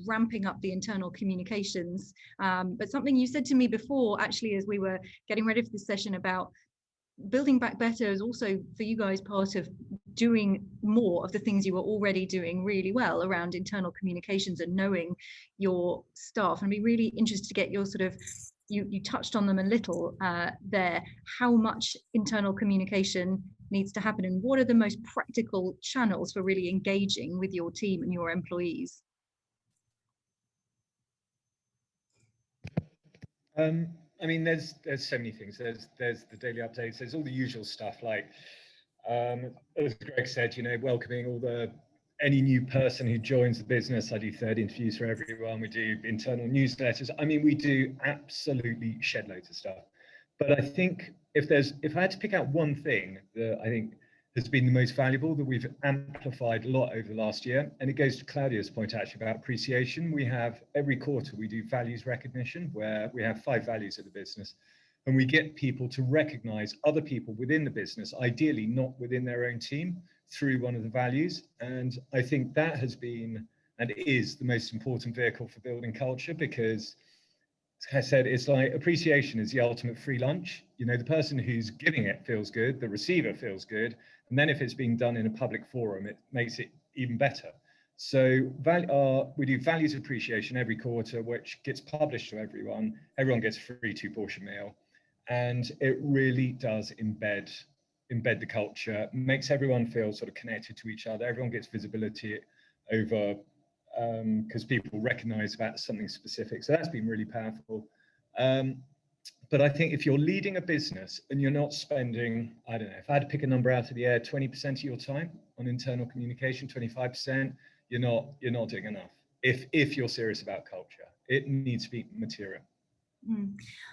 ramping up the internal communications. But something you said to me before, actually, as we were getting ready for this session, about building back better is also for you guys part of doing more of the things you were already doing really well around internal communications and knowing your staff. And I'd be really interested to get your sort of, you touched on them a little there, how much internal communication needs to happen and what are the most practical channels for really engaging with your team and your employees? I mean, there's so many things. There's the daily updates. There's all the usual stuff, like as Greg said, welcoming any new person who joins the business. I do third interviews for everyone. We do internal newsletters. I mean, we do absolutely shed loads of stuff. But I think if I had to pick out one thing that I think has been the most valuable, that we've amplified a lot over the last year, and it goes to Claudia's point actually about appreciation. We have every quarter we do values recognition, where we have 5 values of the business, and we get people to recognize other people within the business, ideally not within their own team, through one of the values. And I think that has been and is the most important vehicle for building culture, because as I said, it's like appreciation is the ultimate free lunch. The person who's giving it feels good, the receiver feels good, and then if it's being done in a public forum, it makes it even better. So we do values appreciation every quarter, which gets published to everyone. Everyone gets a free 2-portion meal, and it really does embed embed the culture, makes everyone feel sort of connected to each other. Everyone gets visibility over because people recognize about something specific. So that's been really powerful. But I think if you're leading a business and you're not spending, I don't know, if I had to pick a number out of the air, 20% of your time on internal communication, 25%, you're not doing enough. If you're serious about culture, it needs to be material.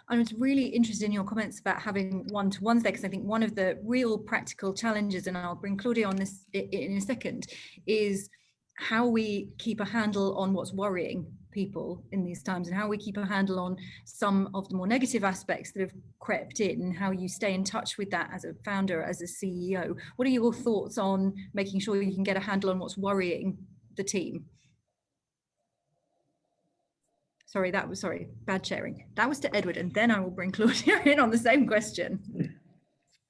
I was really interested in your comments about having one-to-ones there, because I think one of the real practical challenges, and I'll bring Claudia on this in a second, is how we keep a handle on what's worrying people in these times, and how we keep a handle on some of the more negative aspects that have crept in, and how you stay in touch with that as a founder, as a CEO. What are your thoughts on making sure you can get a handle on what's worrying the team? Sorry, bad sharing. That was to Edward, and then I will bring Claudia in on the same question.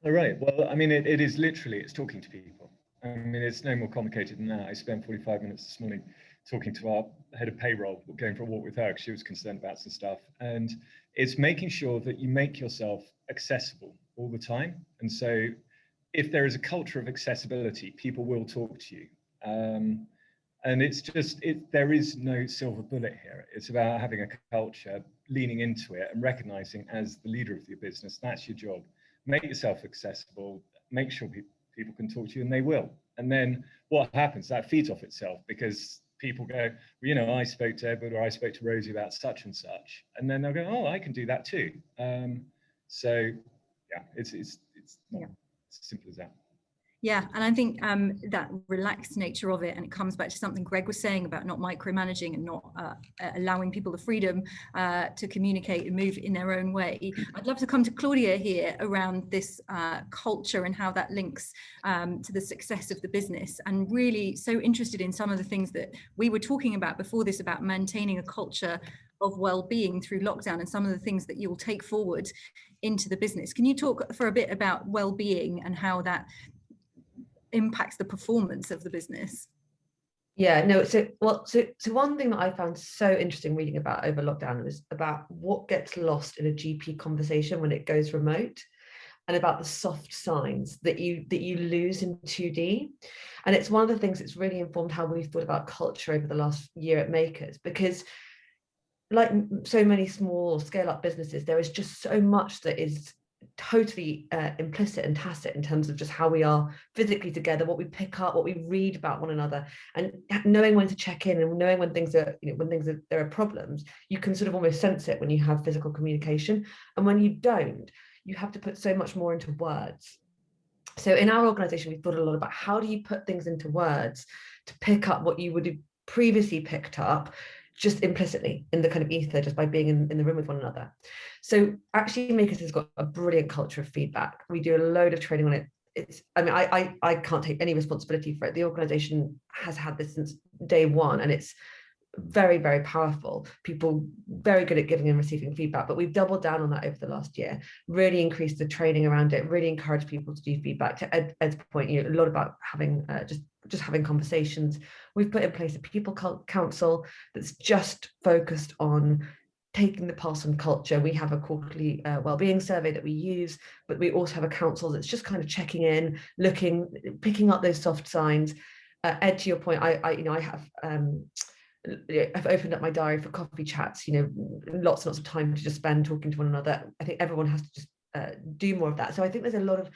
All right. Well, I mean, it is literally, it's talking to people. I mean, it's no more complicated than that. I spent 45 minutes this morning talking to our head of payroll, going for a walk with her because she was concerned about some stuff. And it's making sure that you make yourself accessible all the time. And so if there is a culture of accessibility, people will talk to you. And it's just, there is no silver bullet here. It's about having a culture, leaning into it and recognizing as the leader of your business, that's your job. Make yourself accessible, make sure people can talk to you, and they will. And then what happens? That feeds off itself, because people go, well, you know, I spoke to Edward or I spoke to Rosie about such and such. And then they'll go, oh, I can do that too. So yeah, it's not as simple as that. Yeah, and I think that relaxed nature of it, and it comes back to something Greg was saying about not micromanaging and not allowing people the freedom to communicate and move in their own way. I'd love to come to Claudia here around this culture and how that links to the success of the business, and really so interested in some of the things that we were talking about before this, about maintaining a culture of well-being through lockdown, and some of the things that you'll take forward into the business. Can you talk for a bit about well-being and how that impacts the performance of the business? Yeah, no, so one thing that I found so interesting reading about over lockdown was about what gets lost in a GP conversation when it goes remote, and about the soft signs that you lose in 2D. And it's one of the things that's really informed how we've thought about culture over the last year at Makers, because like so many small scale-up businesses, there is just so much that is totally implicit and tacit in terms of just how we are physically together, what we pick up, what we read about one another, and knowing when to check in, and knowing when things are, you know, there are problems. You can sort of almost sense it when you have physical communication, and when you don't, you have to put so much more into words. So in our organization, we thought a lot about how do you put things into words to pick up what you would have previously picked up just implicitly in the kind of ether, just by being in the room with one another. So actually Makers has got a brilliant culture of feedback. We do a load of training on it. I mean, I can't take any responsibility for it. The organization has had this since day one, and it's very, very powerful. People very good at giving and receiving feedback, but we've doubled down on that over the last year, really increased the training around it, really encouraged people to do feedback. To Ed's point, you know, a lot about having just having conversations. We've put in place a people council that's just focused on taking the pulse on culture. We have a quarterly well-being survey that we use, but we also have a council that's just kind of checking in, looking, picking up those soft signs. Ed, to your point, I've opened up my diary for coffee chats, you know, lots and lots of time to just spend talking to one another. I think everyone has to just do more of that. So I think there's a lot of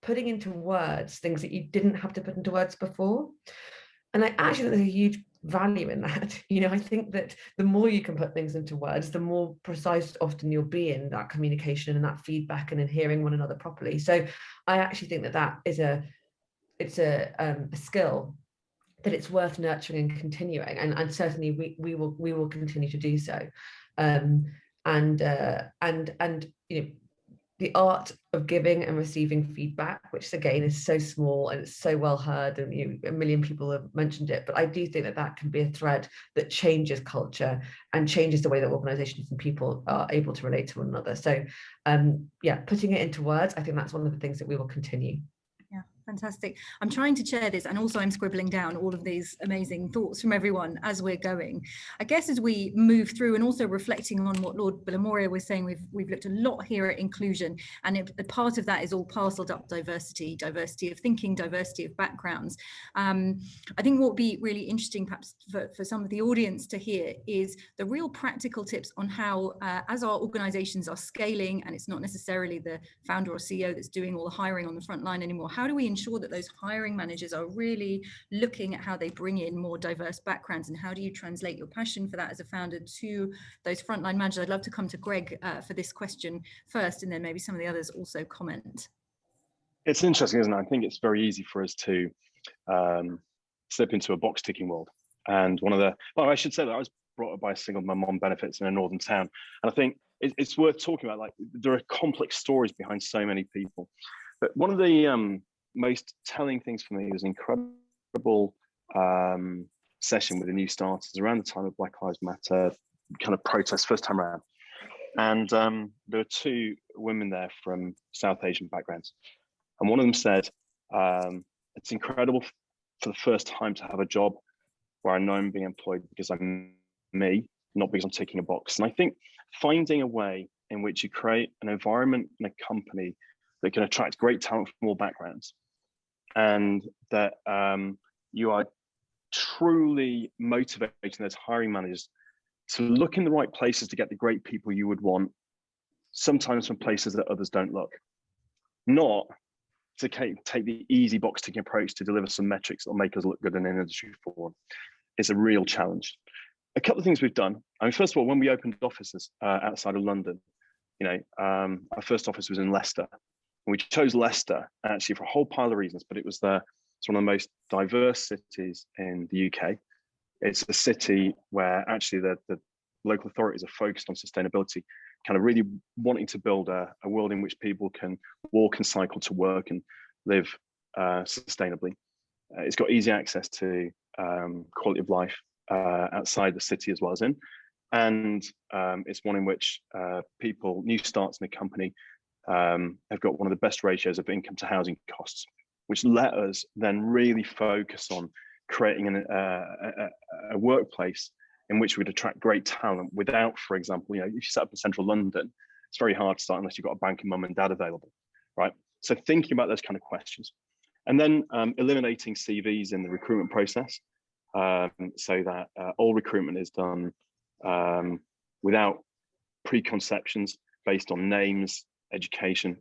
putting into words things that you didn't have to put into words before. And I actually think there's a huge value in that. You know, I think that the more you can put things into words, the more precise often you'll be in that communication and that feedback and in hearing one another properly. So I actually think that is a skill that it's worth nurturing and continuing, and certainly we will continue to do so. And you know, the art of giving and receiving feedback, which again is so small and it's so well heard, and you know, a million people have mentioned it, but I do think that can be a thread that changes culture and changes the way that organizations and people are able to relate to one another. So yeah, putting it into words, I think that's one of the things that we will continue. Yeah, Fantastic. I'm trying to chair this, and also I'm scribbling down all of these amazing thoughts from everyone as we're going. I guess as we move through, and also reflecting on what Lord Bilimoria was saying, we've looked a lot here at inclusion, and a part of that is all parceled up diversity of thinking, diversity of backgrounds. I think what would be really interesting perhaps for some of the audience to hear is the real practical tips on how, as our organizations are scaling, and it's not necessarily the founder or CEO that's doing all the hiring on the front line anymore, how do we ensure that those hiring managers are really looking at how they bring in more diverse backgrounds, and how do you translate your passion for that as a founder to those frontline managers? I'd love to come to Greg for this question first, and then maybe some of the others also comment. It's interesting, isn't it? I think it's very easy for us to slip into a box ticking world. And I should say that I was brought up by a single mum on benefits in a northern town. And I think it's worth talking about, like, there are complex stories behind so many people. But one of the most telling things for me was an incredible session with the new starters around the time of Black Lives Matter kind of protest first time around. And there were two women there from South Asian backgrounds. And one of them said, it's incredible for the first time to have a job where I know I'm being employed because I'm me, not because I'm ticking a box. And I think finding a way in which you create an environment in a company that can attract great talent from all backgrounds, and that you are truly motivating those hiring managers to look in the right places to get the great people you would want, sometimes from places that others don't look. Not to take the easy box ticking approach to deliver some metrics that will make us look good in an industry forward. It's a real challenge. A couple of things we've done. I mean, first of all, when we opened offices outside of London, our first office was in Leicester. And we chose Leicester actually for a whole pile of reasons, but it's one of the most diverse cities in the UK. It's a city where actually the local authorities are focused on sustainability, kind of really wanting to build a world in which people can walk and cycle to work and live sustainably. It's got easy access to quality of life outside the city as well as in. And it's one in which people, new starts in the company, have got one of the best ratios of income to housing costs, which let us then really focus on creating a workplace in which we'd attract great talent without, for example, if you set up in central London, it's very hard to start unless you've got a banking mum and dad available, right? So thinking about those kind of questions. And then eliminating CVs in the recruitment process, so that all recruitment is done without preconceptions based on names, education,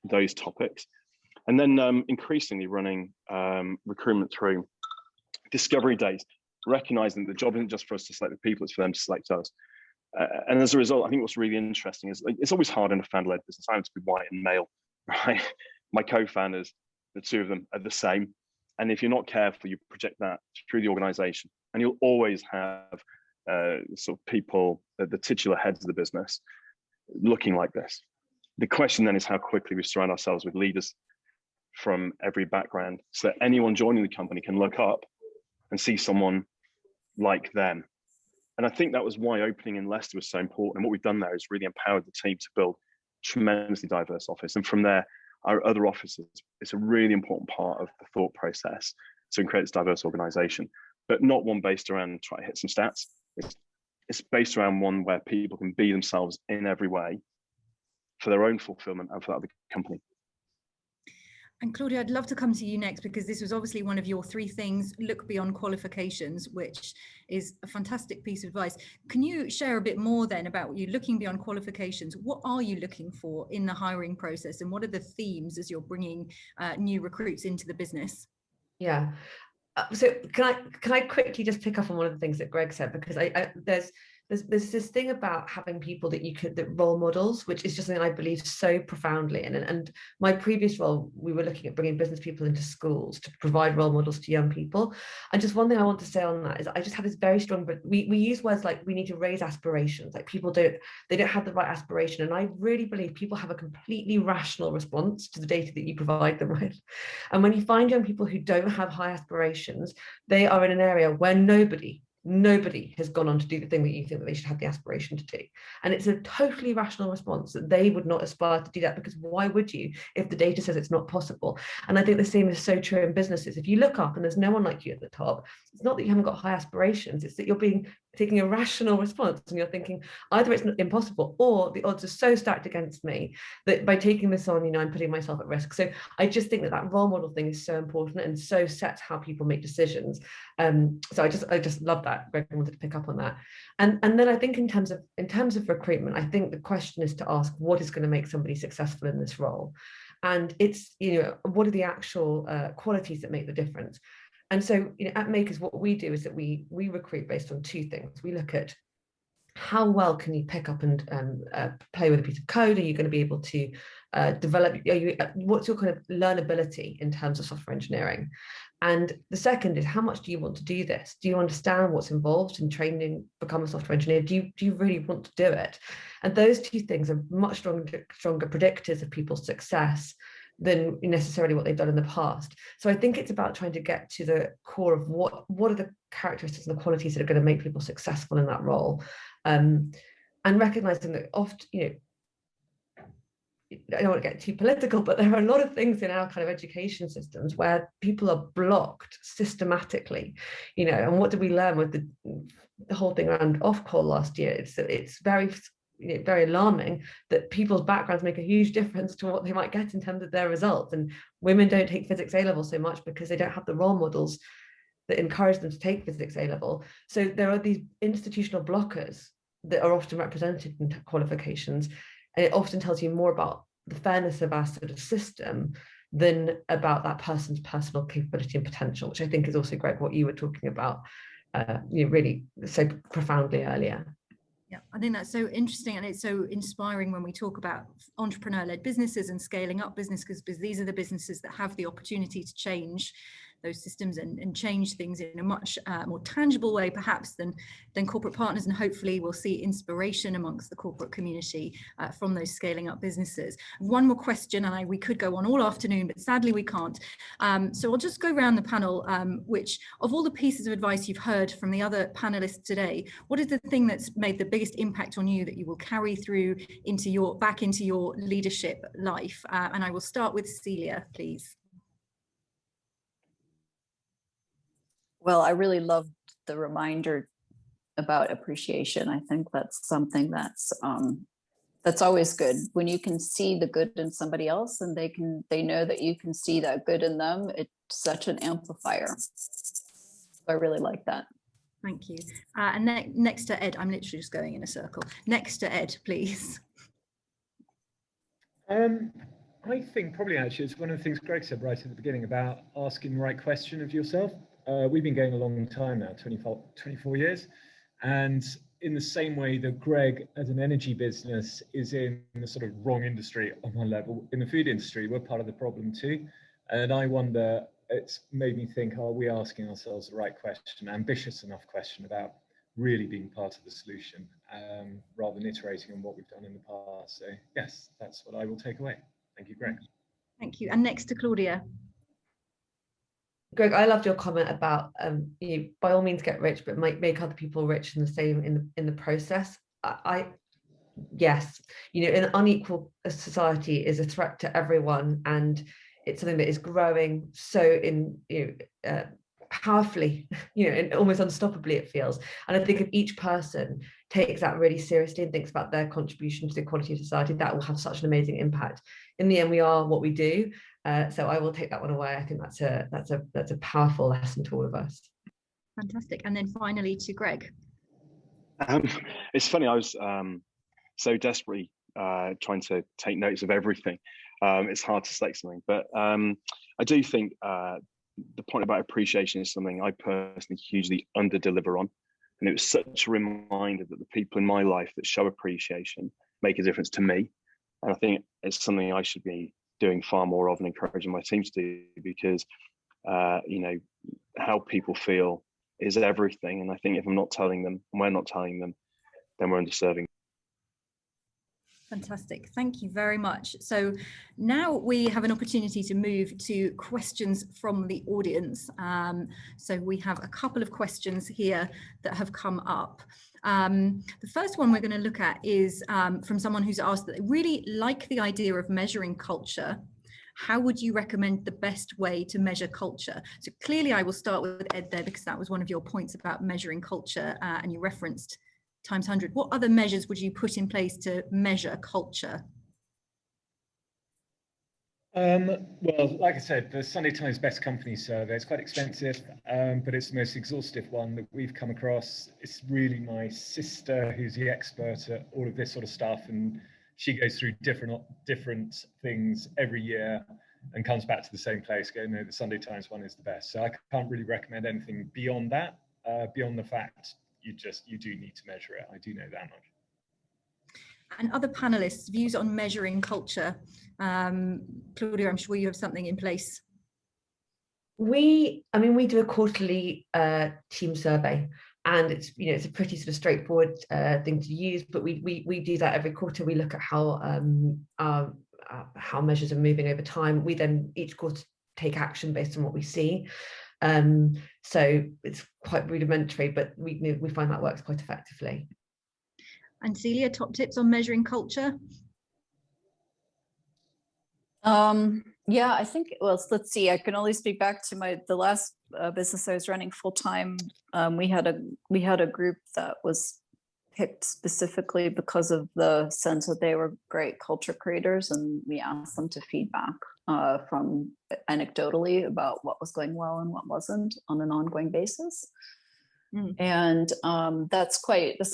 those topics. And then increasingly running recruitment through discovery days, recognizing that the job isn't just for us to select the people, it's for them to select us. And as a result, I think what's really interesting is it's always hard in a founder-led business. I have to be white and male, right? My co-founders, the two of them are the same. And if you're not careful, you project that through the organization. And you'll always have sort of people, the titular heads of the business, looking like this. The question then is how quickly we surround ourselves with leaders from every background so that anyone joining the company can look up and see someone like them. And I think that was why opening in Leicester was so important. And what we've done there is really empowered the team to build a tremendously diverse office. And from there, our other offices, it's a really important part of the thought process to create this diverse organization, but not one based around trying to hit some stats. It's based around one where people can be themselves in every way for their own fulfillment and for that of the company. And Claudia, I'd love to come to you next, because this was obviously one of your 3 things, look beyond qualifications, which is a fantastic piece of advice. Can you share a bit more then about you looking beyond qualifications? What are you looking for in the hiring process, and what are the themes as you're bringing new recruits into the business? Yeah. So can I quickly just pick up on one of the things that Greg said, because there's this thing about having people that role models, which is just something I believe so profoundly in. And my previous role, we were looking at bringing business people into schools to provide role models to young people. And just one thing I want to say on that is I just have this very strong, but we use words like we need to raise aspirations, like people don't have the right aspiration. And I really believe people have a completely rational response to the data that you provide them with. And when you find young people who don't have high aspirations, they are in an area where nobody nobody has gone on to do the thing that you think that they should have the aspiration to do. And it's a totally rational response that they would not aspire to do that, because why would you if the data says it's not possible? And I think the same is so true in businesses. If you look up and there's no one like you at the top, it's not that you haven't got high aspirations, it's that you're taking a rational response and you're thinking either it's impossible or the odds are so stacked against me that by taking this on, I'm putting myself at risk. So I just think that role model thing is so important and so sets how people make decisions. So I just love that. Greg wanted to pick up on that. And then I think in terms of recruitment, I think the question is to ask what is going to make somebody successful in this role. And it's, what are the actual qualities that make the difference? And so, at Makers, what we do is that we recruit based on two things. We look at how well can you pick up and play with a piece of code? Are you going to be able to develop? What's your kind of learnability in terms of software engineering? And the second is, how much do you want to do this? Do you understand what's involved in training, become a software engineer? Do you really want to do it? And those two things are much stronger predictors of people's success than necessarily what they've done in the past. So I think it's about trying to get to the core of what are the characteristics and the qualities that are going to make people successful in that role, and recognizing that often, I don't want to get too political, but there are a lot of things in our kind of education systems where people are blocked systematically, and what did we learn with the whole thing around Ofqual last year? It's very very alarming that people's backgrounds make a huge difference to what they might get in terms of their results. And women don't take physics A-level so much because they don't have the role models that encourage them to take physics A-level. So there are these institutional blockers that are often represented in qualifications, and it often tells you more about the fairness of our sort of system than about that person's personal capability and potential, which I think is also, Greg, what you were talking about really so profoundly earlier. Yeah, I think that's so interesting, and it's so inspiring when we talk about entrepreneur-led businesses and scaling up businesses, because these are the businesses that have the opportunity to change those systems and change things in a much more tangible way, perhaps, than corporate partners. And hopefully we'll see inspiration amongst the corporate community from those scaling up businesses. One more question, and we could go on all afternoon, but sadly we can't. So I'll just go around the panel, which of all the pieces of advice you've heard from the other panelists today, what is the thing that's made the biggest impact on you that you will carry through back into your leadership life? And I will start with Celia, please. Well, I really loved the reminder about appreciation. I think that's something that's always good when you can see the good in somebody else and they know that you can see that good in them. It's such an amplifier. So I really like that. Thank you. And next to Ed, I'm literally just going in a circle. Next to Ed, please. I think probably actually it's one of the things Greg said right at the beginning about asking the right question of yourself. We've been going a long time now, 24 years. And in the same way that Greg, as an energy business, is in the sort of wrong industry on one level, in the food industry, we're part of the problem too. And I wonder, it's made me think, are we asking ourselves the right question, ambitious enough question about really being part of the solution, rather than iterating on what we've done in the past? So yes, that's what I will take away. Thank you, Greg. Thank you. And next to Claudia. Greg, I loved your comment about by all means get rich, but make other people rich in the same in the process. Yes, an unequal society is a threat to everyone, and it's something that is growing so powerfully, and almost unstoppably it feels. And I think if each person takes that really seriously and thinks about their contribution to the quality of society, that will have such an amazing impact. In the end, we are what we do. So I will take that one away. I think that's a powerful lesson to all of us. Fantastic. And then finally to Greg. It's funny, I was so desperately trying to take notes of everything. It's hard to select something, but I do think the point about appreciation is something I personally hugely under-deliver on. And it was such a reminder that the people in my life that show appreciation make a difference to me. And I think it's something I should be doing far more of and encouraging my teams to do, because how people feel is everything. And I think if I'm not telling them and we're not telling them, then we're underserving. Fantastic. Thank you very much. So now we have an opportunity to move to questions from the audience. So we have a couple of questions here that have come up. The first one we're going to look at is from someone who's asked that they really like the idea of measuring culture. How would you recommend the best way to measure culture? So clearly I will start with Ed there, because that was one of your points about measuring culture, and you referenced times 100. What other measures would you put in place to measure culture? Well, like I said, the Sunday Times Best Company Survey, it's quite expensive, but it's the most exhaustive one that we've come across. It's really my sister who's the expert at all of this sort of stuff, and she goes through different things every year and comes back to the same place, going, no, the Sunday Times one is the best. So I can't really recommend anything beyond that, beyond the fact you do need to measure it. I do know that much. And other panelists' views on measuring culture. Claudia, I'm sure you have something in place. We do a quarterly team survey, and it's a pretty sort of straightforward thing to use, but we do that every quarter. We look at how measures are moving over time. We then each quarter take action based on what we see. So it's quite rudimentary, but we find that works quite effectively. And Celia, top tips on measuring culture? Yeah, I think, well, let's see, I can only speak back to the last business I was running full time. We had a group that was picked specifically because of the sense that they were great culture creators, and we asked them to feedback from anecdotally about what was going well and what wasn't on an ongoing basis. And that's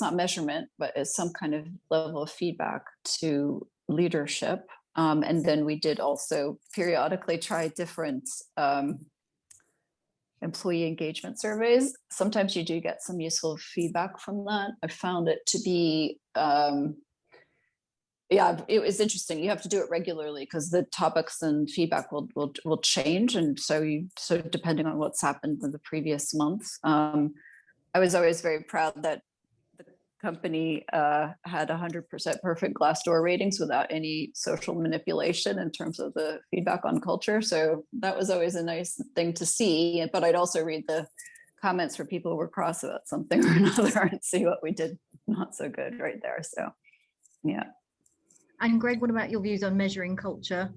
not measurement, but it's some kind of level of feedback to leadership. And then we did also periodically try different employee engagement surveys. Sometimes you do get some useful feedback from that. I found it to be, yeah, it was interesting. You have to do it regularly because the topics and feedback will change. And so depending on what's happened in the previous months, I was always very proud that the company had 100% perfect Glassdoor ratings without any social manipulation in terms of the feedback on culture. So that was always a nice thing to see. But I'd also read the comments where people were cross about something or another and see what we did not so good right there. So, yeah. And Greg, what about your views on measuring culture?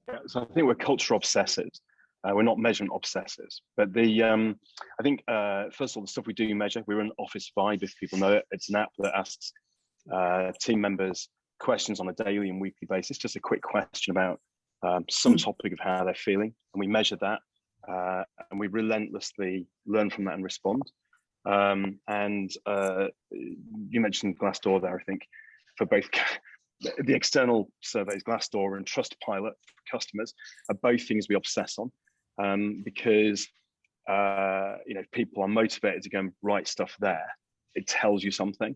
Yeah, so I think we're culture obsessives. We're not measurement obsessives, but I think first of all, the stuff we do measure, we run Office Vibe, if people know it. It's an app that asks team members questions on a daily and weekly basis, just a quick question about some topic of how they're feeling, and we measure that, and we relentlessly learn from that and respond. And you mentioned Glassdoor there, I think, for both the external surveys, Glassdoor and Trustpilot for customers, are both things we obsess on. Because people are motivated to go and write stuff there. It tells you something.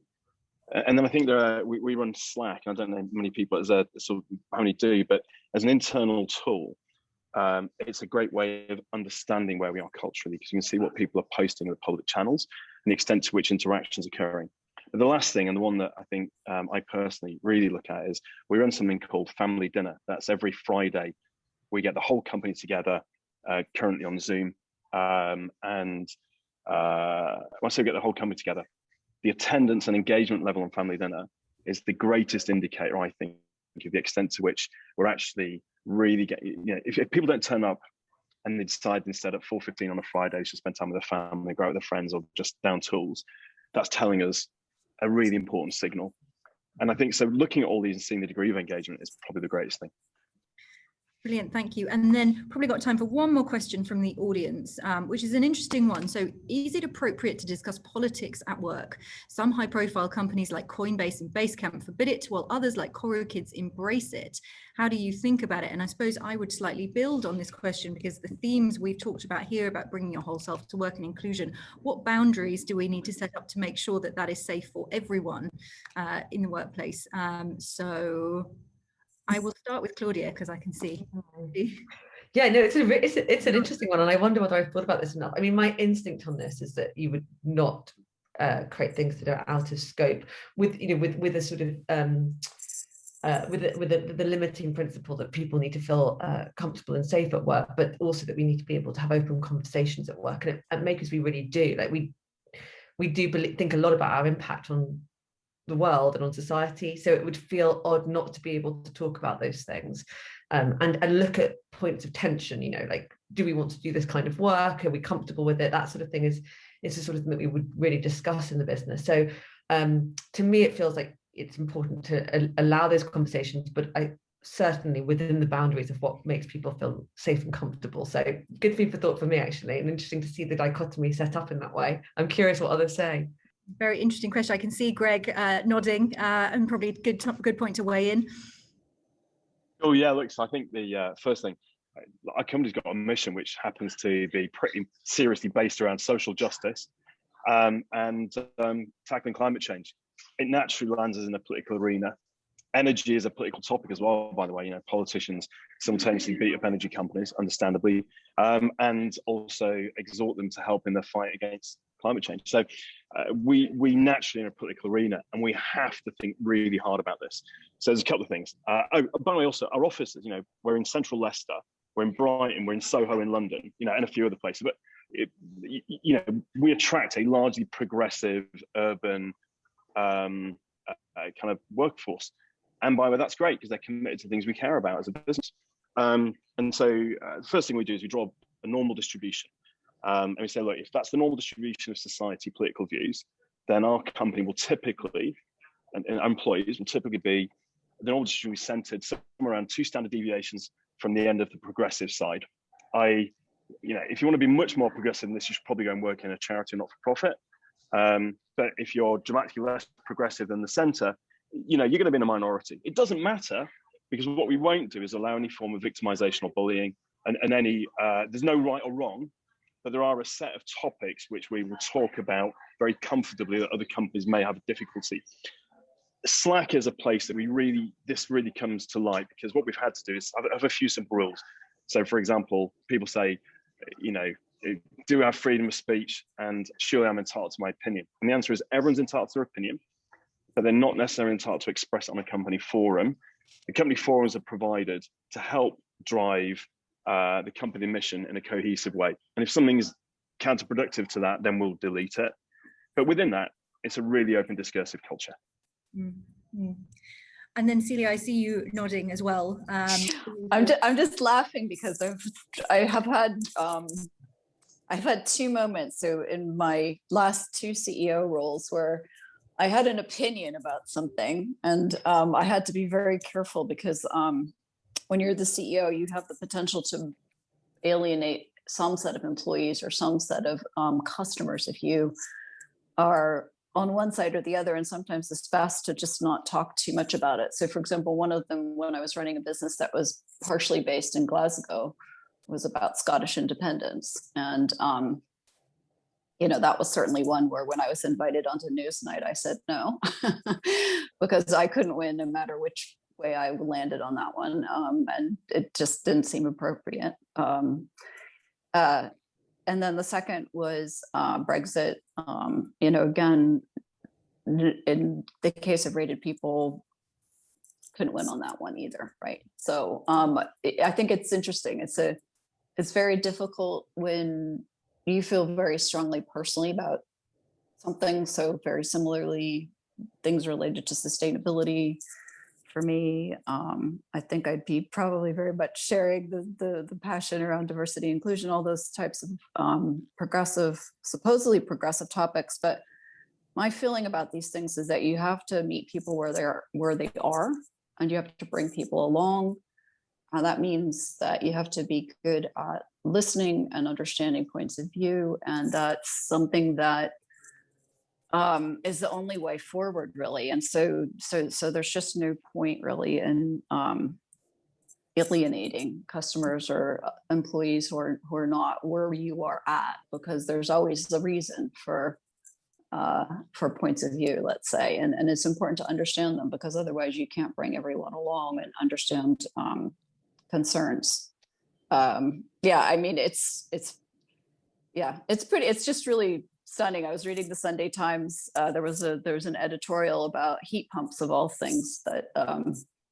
And then I think we run Slack. I don't know many people how many do, but as an internal tool, it's a great way of understanding where we are culturally, because you can see what people are posting in the public channels and the extent to which interactions are occurring. But the last thing, and the one that I think I personally really look at, is we run something called Family Dinner. That's every Friday. We get the whole company together, currently on Zoom, and once we get the whole company together, the attendance and engagement level on Family Dinner is the greatest indicator, I think, of the extent to which we're actually really getting, if people don't turn up and they decide instead at 4:15 on a Friday to spend time with their family, go out with their friends, or just down tools, that's telling us a really important signal. And I think so looking at all these and seeing the degree of engagement is probably the greatest thing. Brilliant, thank you. And then probably got time for one more question from the audience, which is an interesting one. So, is it appropriate to discuss politics at work? Some high profile companies like Coinbase and Basecamp forbid it, while others like CoroKids embrace it. How do you think about it? And I suppose I would slightly build on this question, because the themes we've talked about here about bringing your whole self to work and inclusion, what boundaries do we need to set up to make sure that that is safe for everyone in the workplace? So I will start with Claudia, because I can see. Yeah, no, it's an interesting one, and I wonder whether I've thought about this enough. I mean, my instinct on this is that you would not create things that are out of scope with a sort of with the limiting principle that people need to feel comfortable and safe at work, but also that we need to be able to have open conversations at work. And at Makers, we really do. Like we do think a lot about our impact on the world and on society. So it would feel odd not to be able to talk about those things, and look at points of tension. You know, like, do we want to do this kind of work? Are we comfortable with it? That sort of thing is the sort of thing that we would really discuss in the business. So to me, it feels like it's important to allow those conversations, but certainly within the boundaries of what makes people feel safe and comfortable. So good food for thought for me, actually, and interesting to see the dichotomy set up in that way. I'm curious what others say. Very interesting question. I can see Greg nodding, and probably a good point to weigh in. Oh yeah, look, so I think the first thing, our company's got a mission which happens to be pretty seriously based around social justice and tackling climate change. It naturally lands us in the political arena. Energy is a political topic as well, by the way. You know, politicians simultaneously beat up energy companies, understandably, and also exhort them to help in the fight against climate change. So we naturally in a political arena, and we have to think really hard about this. So there's a couple of things. By the way, also our offices, you know, we're in central Leicester, we're in Brighton, we're in Soho in London, you know, and a few other places. But you know, we attract a largely progressive urban kind of workforce, and by the way, that's great because they're committed to things we care about as a business. And so the first thing we do is we draw a normal distribution, and we say, look, if that's the normal distribution of society political views, then our company will typically, and our employees will typically be, the normal distribution centered somewhere around 2 standard deviations from the end of the progressive side. You know, if you want to be much more progressive than this, you should probably go and work in a charity or not-for-profit. But if you're dramatically less progressive than the center, you know, you're going to be in a minority. It doesn't matter, because what we won't do is allow any form of victimization or bullying, and any, there's no right or wrong, but there are a set of topics which we will talk about very comfortably that other companies may have difficulty. Slack is a place that this really comes to light, because what we've had to do is have a few simple rules. So for example, people say, you know, do I have freedom of speech, and surely I'm entitled to my opinion? And the answer is everyone's entitled to their opinion, but they're not necessarily entitled to express it on a company forum. The company forums are provided to help drive the company mission in a cohesive way. And if something is counterproductive to that, then we'll delete it. But within that, it's a really open discursive culture. Mm-hmm. And then Celia, I see you nodding as well. I'm just laughing because I've had 2 moments. So in my last 2 CEO roles where I had an opinion about something, and I had to be very careful because when you're the CEO, you have the potential to alienate some set of employees or some set of customers if you are on one side or the other, and sometimes it's best to just not talk too much about it. So for example, one of them, when I was running a business that was partially based in Glasgow, was about Scottish independence. And, you know, that was certainly one where when I was invited onto Newsnight, I said no, because I couldn't win no matter which way I landed on that one. And it just didn't seem appropriate. And then the second was Brexit. You know, again, in the case of rated people, couldn't win on that one either, right? So I think it's interesting. It's very difficult when you feel very strongly personally about something. So very similarly, things related to sustainability. For me, I think I'd be probably very much sharing the passion around diversity, inclusion, all those types of supposedly progressive topics. But my feeling about these things is that you have to meet people where they are, and you have to bring people along. That means that you have to be good at listening and understanding points of view, and that's something that is the only way forward, really. And so there's just no point really in alienating customers or employees who are not where you are at, because there's always a reason for points of view, let's say, and it's important to understand them, because otherwise you can't bring everyone along and understand concerns. Yeah, I mean, it's just really stunning. I was reading the Sunday Times. There was an editorial about heat pumps of all things that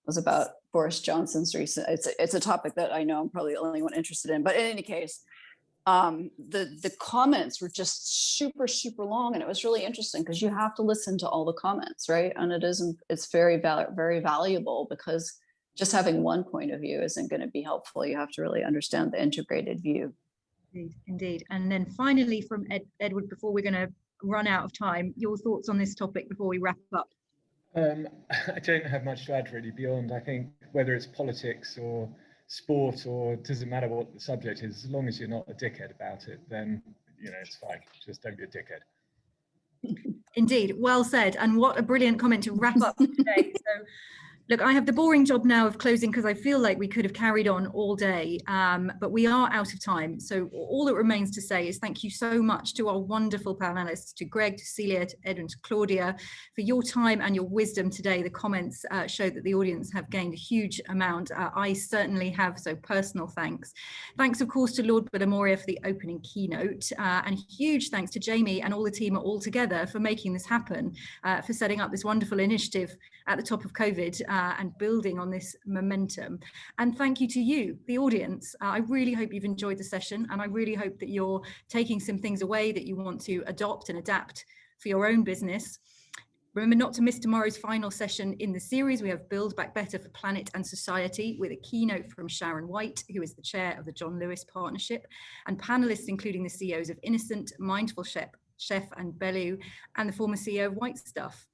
was about Boris Johnson's recent, it's a topic that I know I'm probably the only one interested in, but in any case, the comments were just super long, and it was really interesting because you have to listen to all the comments, right? And it's very valuable, because just having one point of view isn't going to be helpful. You have to really understand the integrated view. Indeed. And then finally from Edward, before we're going to run out of time, your thoughts on this topic before we wrap up? I don't have much to add really beyond, I think, whether it's politics or sport, or doesn't matter what the subject is, as long as you're not a dickhead about it, then it's fine. Just don't be a dickhead. Indeed, well said. And what a brilliant comment to wrap up today. So look, I have the boring job now of closing, because I feel like we could have carried on all day, but we are out of time. So all that remains to say is thank you so much to our wonderful panelists, to Greg, to Celia, to Edwin, to Claudia, for your time and your wisdom today. The comments show that the audience have gained a huge amount. I certainly have, so personal thanks. Thanks, of course, to Lord Bilimoria for the opening keynote, and huge thanks to Jamie and all the team at All Together for making this happen, for setting up this wonderful initiative at the top of COVID, and building on this momentum. And thank you to you, the audience. I really hope you've enjoyed the session, and I really hope that you're taking some things away that you want to adopt and adapt for your own business. Remember not to miss tomorrow's final session in the series. We have Build Back Better for Planet and Society, with a keynote from Sharon White, who is the chair of the John Lewis Partnership, and panelists including the CEOs of Innocent, Mindful Chef and Bellew, and the former CEO of White Stuff.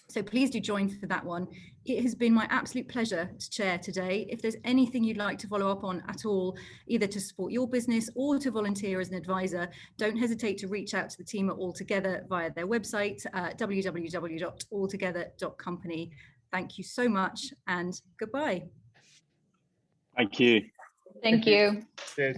So please do join for that one. It has been my absolute pleasure to chair today. If there's anything you'd like to follow up on at all, either to support your business or to volunteer as an advisor, don't hesitate to reach out to the team at All Together via their website, www.alltogether.company. Thank you so much, and goodbye. Thank you. Thank you. Cheers.